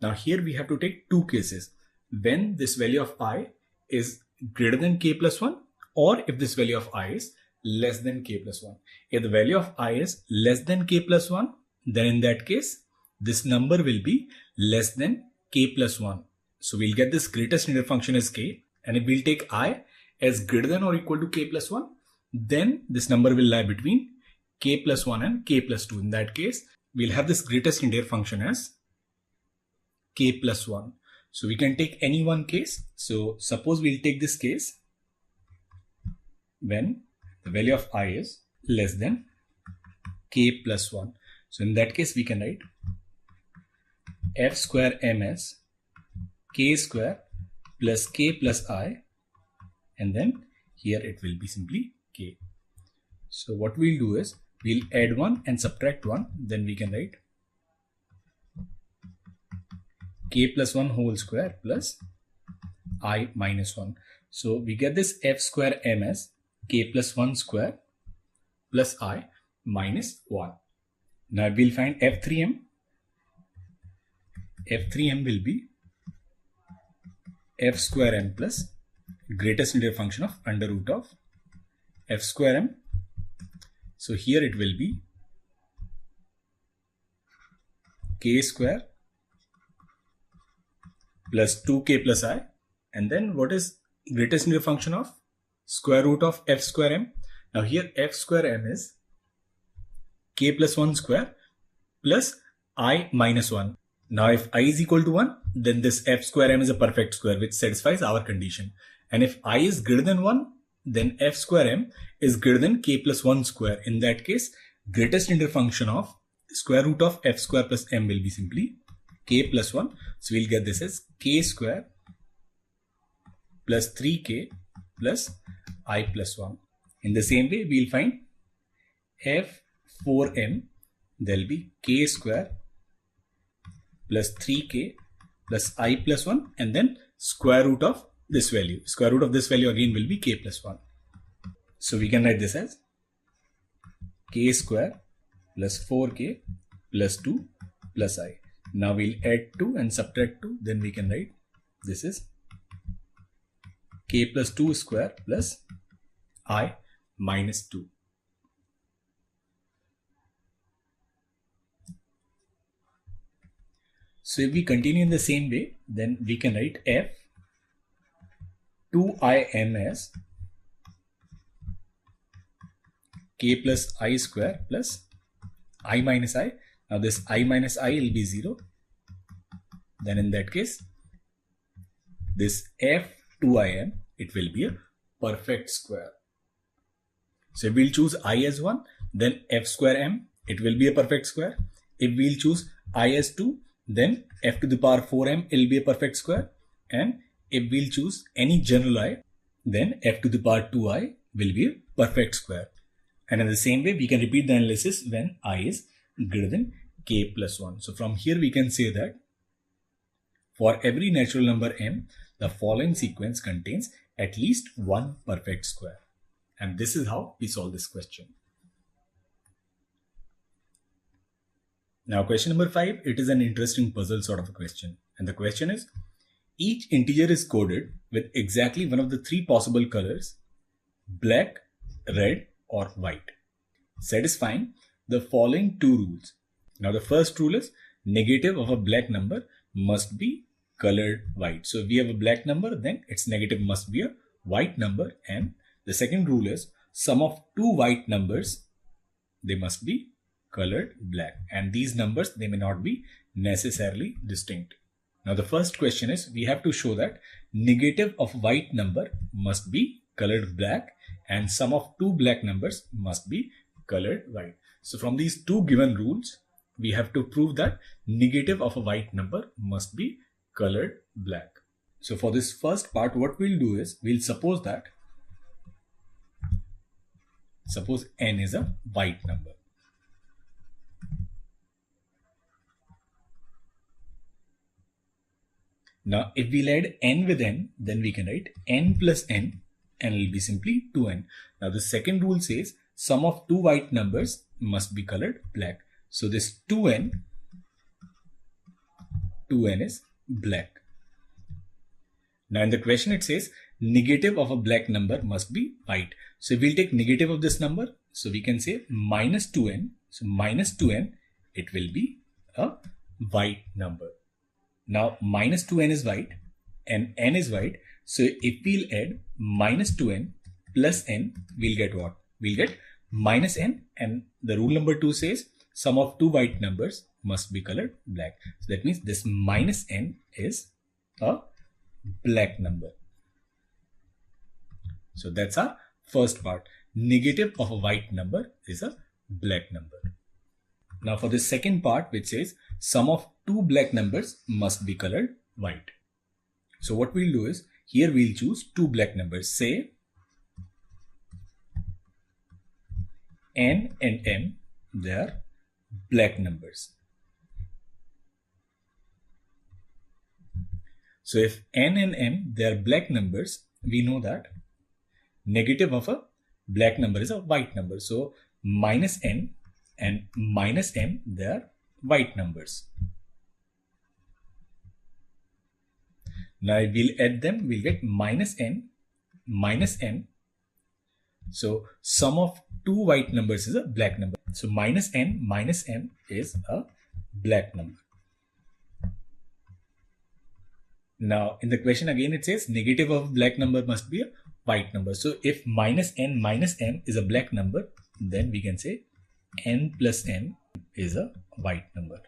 Now here we have to take two cases. When this value of I is greater than k plus 1, or if this value of I is less than k plus 1. If the value of I is less than k plus 1, then in that case, this number will be less than k plus 1. So we'll get this greatest integer function as k, and if we'll take I as greater than or equal to k plus 1, then this number will lie between k plus 1 and k plus 2. In that case, we'll have this greatest integer function as k plus 1. So we can take any one case. So suppose we'll take this case when the value of I is less than k plus 1. So in that case, we can write f square m as k square plus k plus I, and then here it will be simply k. So what we'll do is, we'll add 1 and subtract 1, then we can write k plus 1 whole square plus I minus 1. So we get this f square m as k plus 1 square plus I minus 1. Now we'll find f3m. f3m will be f square m plus greatest integer function of under root of f square m. So here it will be k square plus 2k plus I, and then what is greatest integer function of square root of f square m? Now here f square m is k plus 1 square plus I minus 1. Now if I is equal to 1, then this f square m is a perfect square which satisfies our condition. And if I is greater than 1, then f square m is greater than k plus 1 square. In that case, greatest integer function of square root of f square plus m will be simply k plus 1. So we'll get this as k square plus 3k plus I plus 1. In the same way, we'll find f4m. There will be k square plus 3k plus I plus 1 and then square root of this value. Square root of this value again will be k plus 1. So we can write this as k square plus 4k plus 2 plus I. Now we'll add 2 and subtract 2. Then we can write this is k plus 2 square plus I minus 2. So if we continue in the same way, then we can write f 2im as k plus I square plus I minus I. Now this I minus I will be 0. Then in that case, this f2im, it will be a perfect square. So if we'll choose I as 1, then f square m, it will be a perfect square. If we'll choose I as 2, then f to the power 4m will be a perfect square. And if we'll choose any general I, then f to the power 2i will be a perfect square. And in the same way, we can repeat the analysis when I is greater than k plus 1. So from here, we can say that for every natural number m, the following sequence contains at least one perfect square. And this is how we solve this question. Now question number 5, it is an interesting puzzle sort of a question. And the question is, each integer is coded with exactly one of the three possible colors, black, red, or white, satisfying the following two rules. Now the first rule is negative of a black number must be colored white. So if we have a black number, then its negative must be a white number. And the second rule is sum of two white numbers, they must be colored black. And these numbers, they may not be necessarily distinct. Now the first question is, we have to show that negative of white number must be colored black and sum of two black numbers must be colored white. So from these two given rules, we have to prove that negative of a white number must be colored black. So for this first part, what we'll do is, we'll suppose that, suppose n is a white number. Now if we'll add n with n, then we can write n plus n and it will be simply 2n. Now the second rule says sum of two white numbers must be colored black. So this 2n is black. Now in the question it says negative of a black number must be white. So if we'll take negative of this number, so we can say minus 2n. So minus 2n, it will be a white number. Now minus 2n is white and n is white. So if we'll add minus 2n plus n, we'll get what? We'll get minus n, and the rule number 2 says sum of two white numbers must be colored black. So that means this minus n is a black number. So that's our first part. Negative of a white number is a black number. Now for the second part, which says sum of two black numbers must be colored white. So what we'll do is, here we'll choose two black numbers. Say n and m, they are black numbers. So if n and m, they are black numbers, we know that negative of a black number is a white number. So minus n and minus m, they are white numbers. Now if we'll add them, we'll get minus n minus m. So sum of two white numbers is a black number. So minus n minus m is a black number. Now in the question again it says negative of black number must be a white number. So if minus n minus m is a black number, then we can say n plus m is a white number.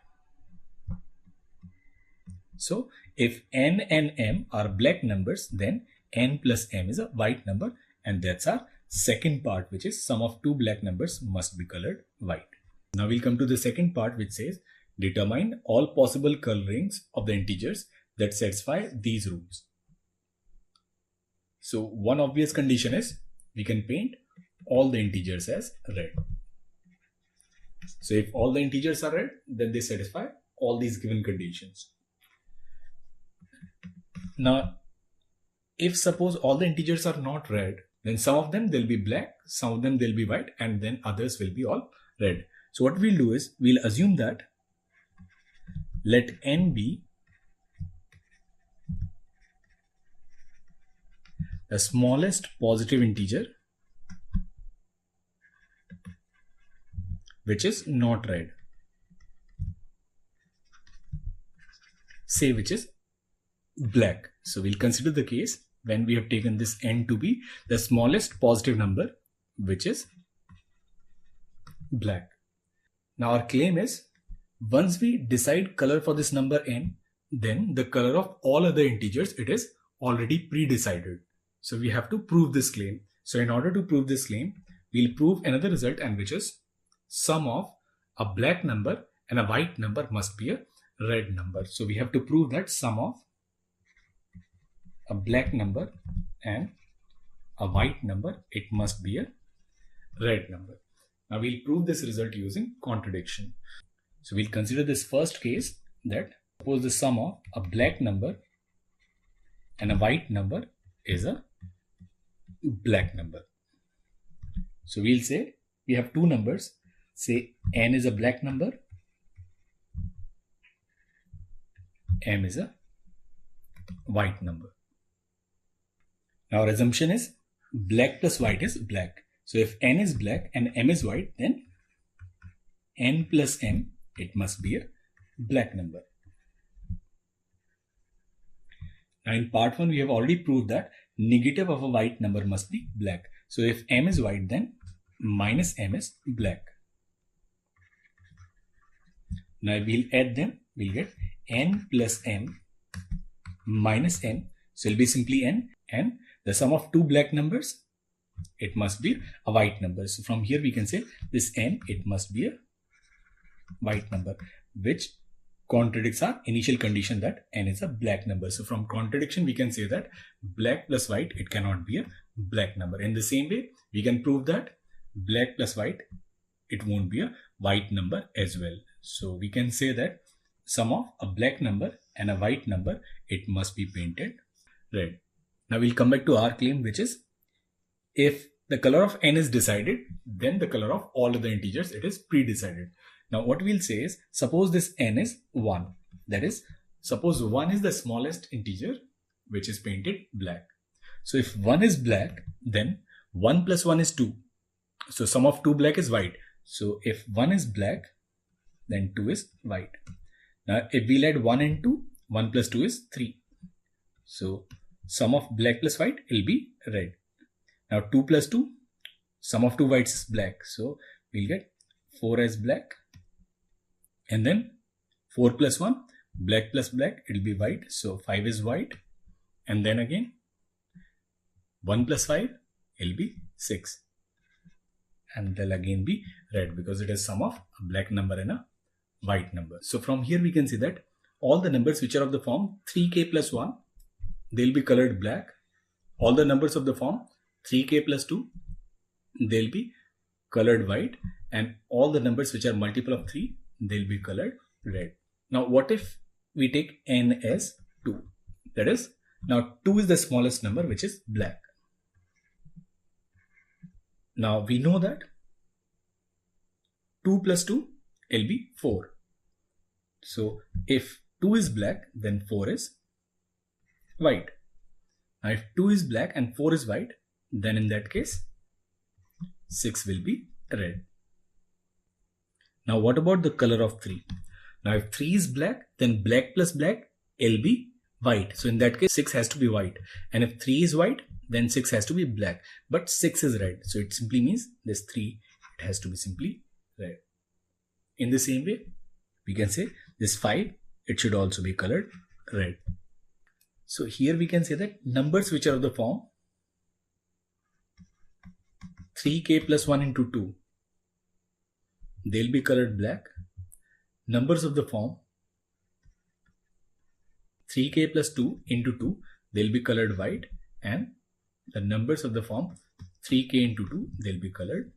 So if n and m are black numbers, then n plus m is a white number, and that's our second part, which is sum of two black numbers must be colored white. Now we'll come to the second part, which says determine all possible colorings of the integers that satisfy these rules. So one obvious condition is we can paint all the integers as red. So if all the integers are red, then they satisfy all these given conditions. Now, if suppose all the integers are not red, then some of them they'll be black, some of them they'll be white, and then others will be all red. So what we'll do is we'll assume that let n be the smallest positive integer which is not red. Say which is black. So we'll consider the case when we have taken this n to be the smallest positive number which is black. Now our claim is once we decide color for this number n, then the color of all other integers, it is already pre-decided. So we have to prove this claim. So in order to prove this claim, we'll prove another result, and which is sum of a black number and a white number must be a red number. So we have to prove that sum of a black number and a white number, it must be a red number. Now we'll prove this result using contradiction. So we'll consider this first case, that suppose the sum of a black number and a white number is a black number. So we'll say we have two numbers, say n is a black number, m is a white number. Now our assumption is black plus white is black. So if n is black and m is white, then n plus m, it must be a black number. Now in part 1, we have already proved that negative of a white number must be black. So if m is white, then minus m is black. Now we'll add them, we'll get n plus m minus n. So it'll be simply n, and the sum of two black numbers, it must be a white number. So from here we can say this n, it must be a white number, which contradicts our initial condition that n is a black number. So from contradiction we can say that black plus white, it cannot be a black number. In the same way, we can prove that black plus white, it won't be a white number as well. So we can say that sum of a black number and a white number, it must be painted red. Now we'll come back to our claim, which is if the color of n is decided, then the color of all other integers, it is pre-decided. Now what we'll say is, suppose this n is 1. That is, suppose 1 is the smallest integer which is painted black. So if 1 is black, then 1 plus 1 is 2. So sum of 2 black is white. So if 1 is black, then 2 is white. Now if we'll add 1 and 2, 1 plus 2 is 3. So sum of black plus white will be red. Now 2 plus 2, sum of two whites is black. So we'll get 4 as black. And then 4 plus 1, black plus black, it will be white. So 5 is white. And then again 1 plus 5 will be 6. And they'll again be red because it is sum of a black number and a white number. So from here we can see that all the numbers which are of the form 3k plus 1, they'll be colored black. All the numbers of the form 3k plus 2, they'll be colored white. And all the numbers which are multiple of 3, they'll be colored red. Now what if we take n as 2? That is, now 2 is the smallest number which is black. Now we know that 2 plus 2 will be 4. So if 2 is black, then 4 is white. Now if 2 is black and 4 is white, then in that case 6 will be red. Now what about the color of 3? Now if 3 is black, then black plus black will be white. So in that case 6 has to be white. And if 3 is white, then 6 has to be black. But 6 is red. So it simply means this 3, it has to be simply red. In the same way, we can say this 5, it should also be colored red. So here we can say that numbers which are of the form 3k plus 1 into 2, they'll be colored black. Numbers of the form 3k plus 2 into 2, they'll be colored white, and the numbers of the form 3k into 2, they'll be colored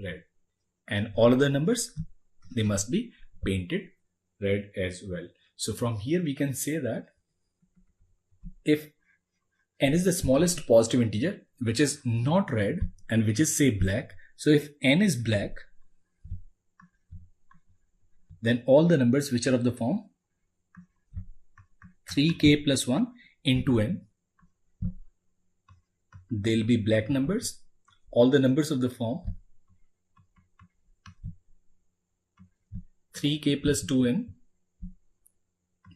red. And all other numbers, they must be painted red as well. So from here we can say that if n is the smallest positive integer which is not red and which is say black, so if n is black, then all the numbers which are of the form 3k plus 1 into n, they'll be black numbers. All the numbers of the form 3k plus 2n,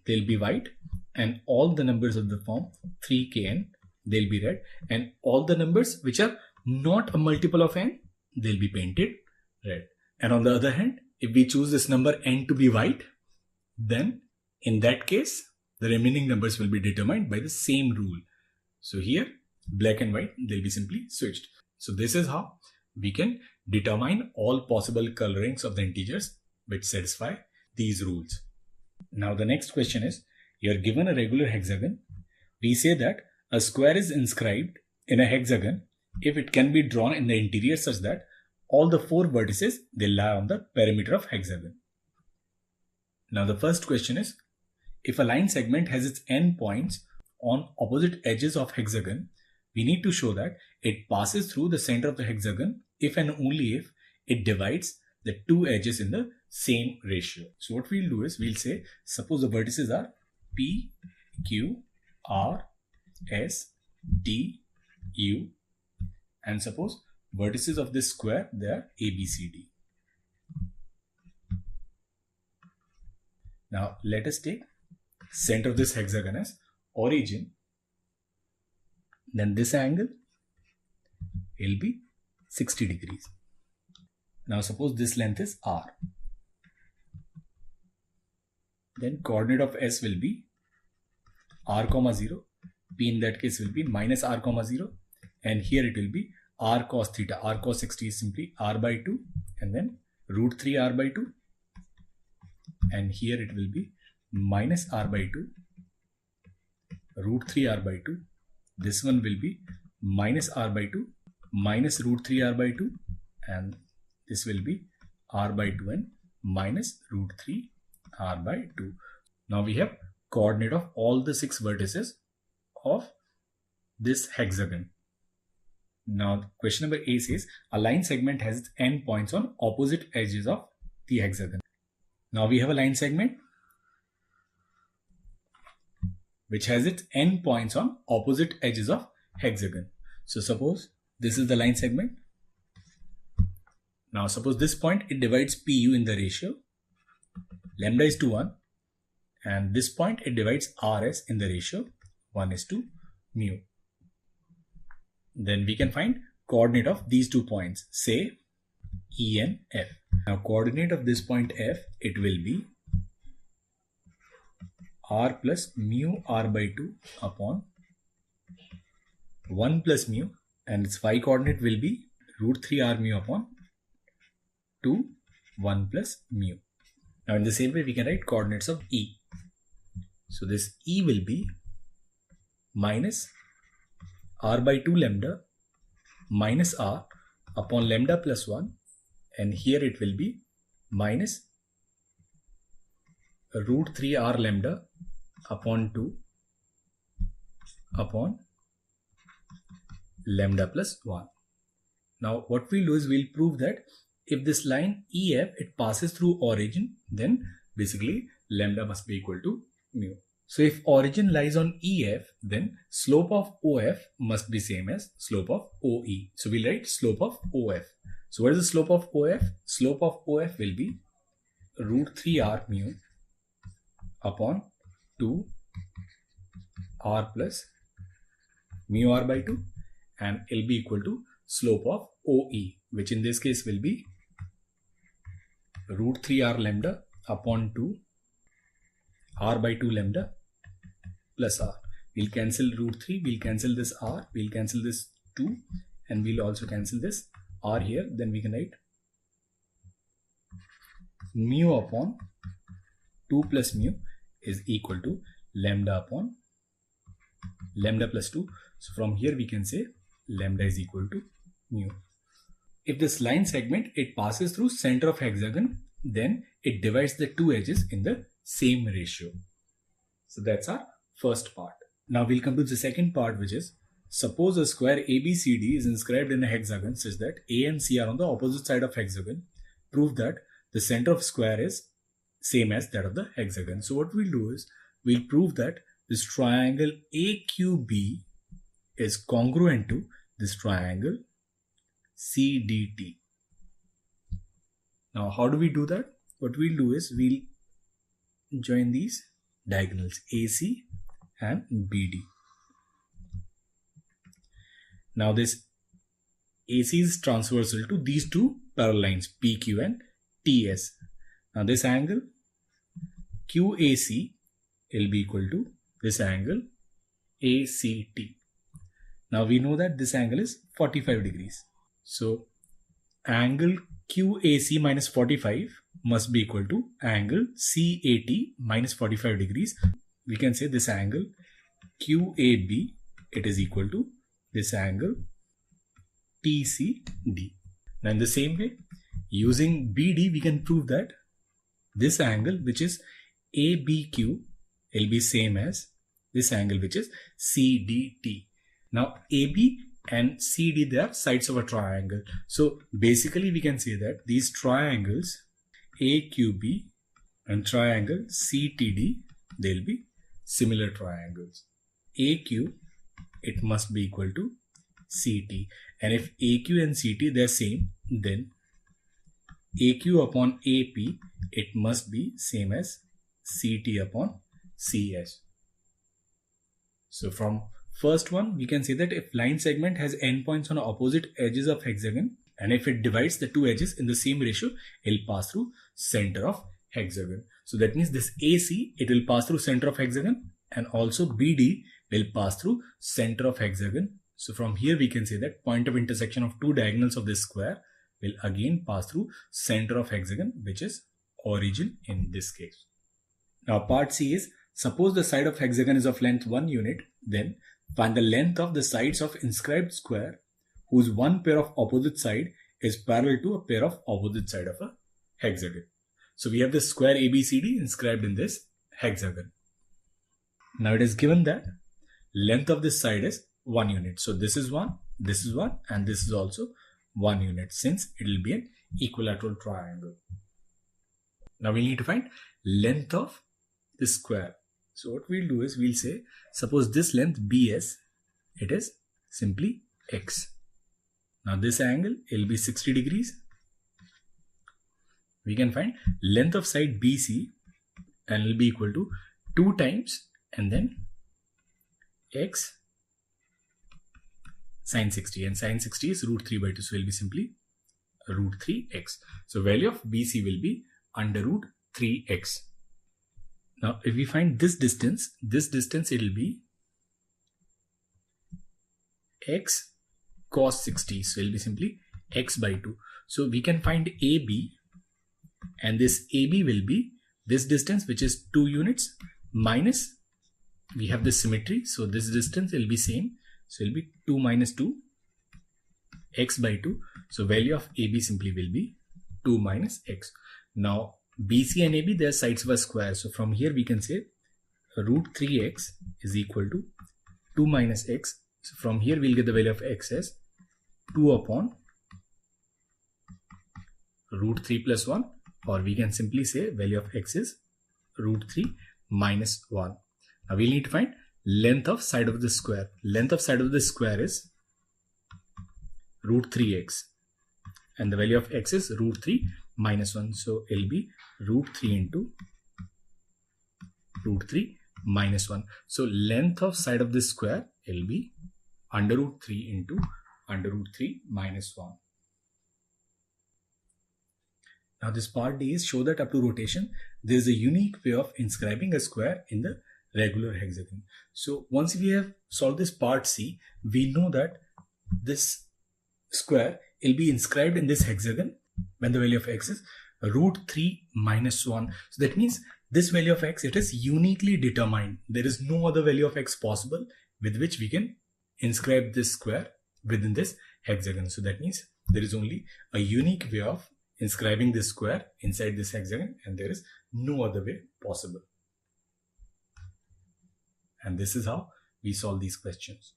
they'll be white, and all the numbers of the form 3kn, they'll be red, and all the numbers which are not a multiple of n, they'll be painted red. And on the other hand, if we choose this number n to be white, then in that case the remaining numbers will be determined by the same rule. So here black and white, they'll be simply switched. So this is how we can determine all possible colorings of the integers which satisfy these rules. Now the next question is, you are given a regular hexagon. We say that a square is inscribed in a hexagon if it can be drawn in the interior such that all the 4 vertices, they lie on the perimeter of hexagon. Now the first question is, if a line segment has its end points on opposite edges of hexagon, we need to show that it passes through the center of the hexagon if and only if it divides the 2 edges in the same ratio. So what we'll do is, we'll say, suppose the vertices are P, Q, R, S, T, U, and suppose vertices of this square, they are A, B, C, D. Now let us take center of this hexagon as origin. Then this angle will be 60 degrees. Now suppose this length is R. Then coordinate of S will be R comma 0. P in that case will be minus R comma 0. And here it will be R cos theta. R cos 60 is simply R by 2. And then root 3 R by 2. And here it will be minus R by 2. Root 3 R by 2. This one will be minus R by 2. Minus root 3 R by 2. And this will be R by 2 and minus root 3 R by 2. Now we have coordinate of all the 6 vertices of this hexagon. Now question number A says, a line segment has its end points on opposite edges of the hexagon. Now we have a line segment which has its end points on opposite edges of hexagon. So suppose this is the line segment. Now suppose this point, it divides PU in the ratio lambda is to 1, and this point it divides RS in the ratio 1 is to mu. Then we can find coordinate of these 2 points, say E and F. Now coordinate of this point F, it will be R plus mu R by 2 upon 1 plus mu, and its phi coordinate will be root 3 R mu upon 2 1 plus mu. Now in the same way we can write coordinates of E. So this E will be minus R by 2 lambda minus R upon lambda plus 1, and here it will be minus root 3 R lambda upon 2 upon lambda plus 1. Now what we'll do is, we'll prove that if this line EF, it passes through origin, then basically lambda must be equal to mu. So if origin lies on EF, then slope of OF must be same as slope of OE. So we'll write slope of OF. So what is the slope of OF? Slope of OF will be root 3 R mu upon 2 R plus mu R by 2, and it will be equal to slope of OE, which in this case will be root 3 R lambda upon 2 R by 2 lambda plus R. We'll cancel root 3, we'll cancel this R, we'll cancel this 2, and we'll also cancel this R here. Then we can write mu upon 2 plus mu is equal to lambda upon lambda plus 2. So from here we can say lambda is equal to mu. If this line segment, it passes through center of hexagon, then it divides the two edges in the same ratio. So that's our first part. Now we'll come to the second part, which is suppose a square ABCD is inscribed in a hexagon such that A and C are on the opposite side of hexagon. Prove that the center of square is same as that of the hexagon. So what we'll do is we'll prove that this triangle AQB is congruent to this triangle CDT. Now how do we do that? What we'll do is we'll join these diagonals AC and BD. Now this AC is transversal to these two parallel lines PQ and TS. Now this angle QAC will be equal to this angle ACT. Now we know that this angle is 45 degrees. So angle QAC minus 45 must be equal to angle CAT minus 45 degrees. We can say this angle QAB, it is equal to this angle TCD. Now in the same way, using BD, we can prove that this angle, which is ABQ, will be same as this angle, which is CDT. Now AB and CD, they are sides of a triangle. So basically we can say that these triangles AQB and triangle CTD, they'll be similar triangles. AQ, it must be equal to CT, and if AQ and CT they are same, then AQ upon AP, it must be same as CT upon CS. So from first one, we can say that if line segment has endpoints on opposite edges of hexagon, and if it divides the two edges in the same ratio, it will pass through center of hexagon. So that means this AC, it will pass through center of hexagon, and also BD will pass through center of hexagon. So from here we can say that point of intersection of two diagonals of this square will again pass through center of hexagon, which is origin in this case. Now part C is, suppose the side of hexagon is of length 1 unit, then find the length of the sides of inscribed square whose one pair of opposite side is parallel to a pair of opposite side of a hexagon. So we have this square ABCD inscribed in this hexagon. Now it is given that length of this side is 1 unit. So this is 1, and this is also 1 unit, since it will be an equilateral triangle. Now we need to find length of this square. So what we'll do is we'll say, suppose this length BS, it is simply X. Now this angle will be 60 degrees. We can find length of side BC, and it will be equal to 2 times and then X sine 60, and sine 60 is root 3 by 2, so it will be simply root 3x. So value of BC will be under root 3x. Now if we find this distance it will be x cos 60, so it will be simply x by 2. So we can find AB, and this AB will be this distance, which is 2 units, minus, we have this symmetry, so this distance will be same, so it will be 2 minus 2 x by 2. So value of AB simply will be 2 minus x. Now BC and AB, they are sides of a square, so from here we can say root 3x is equal to 2 minus x. So from here we'll get the value of x as 2 upon root 3 plus 1, or we can simply say value of x is root 3 minus 1. Now we need to find length of side of the square. Length of side of the square is root 3x, and the value of x is root 3 minus 1. So it will be root 3 into root 3 minus 1. So length of side of this square will be under root 3 into under root 3 minus 1. Now this part D is show that up to rotation, there is a unique way of inscribing a square in the regular hexagon. So once we have solved this part C, we know that this square will be inscribed in this hexagon when the value of x is root 3 minus 1. So that means this value of x, it is uniquely determined. There is no other value of x possible with which we can inscribe this square within this hexagon. So that means there is only a unique way of inscribing this square inside this hexagon, and there is no other way possible. And this is how we solve these questions.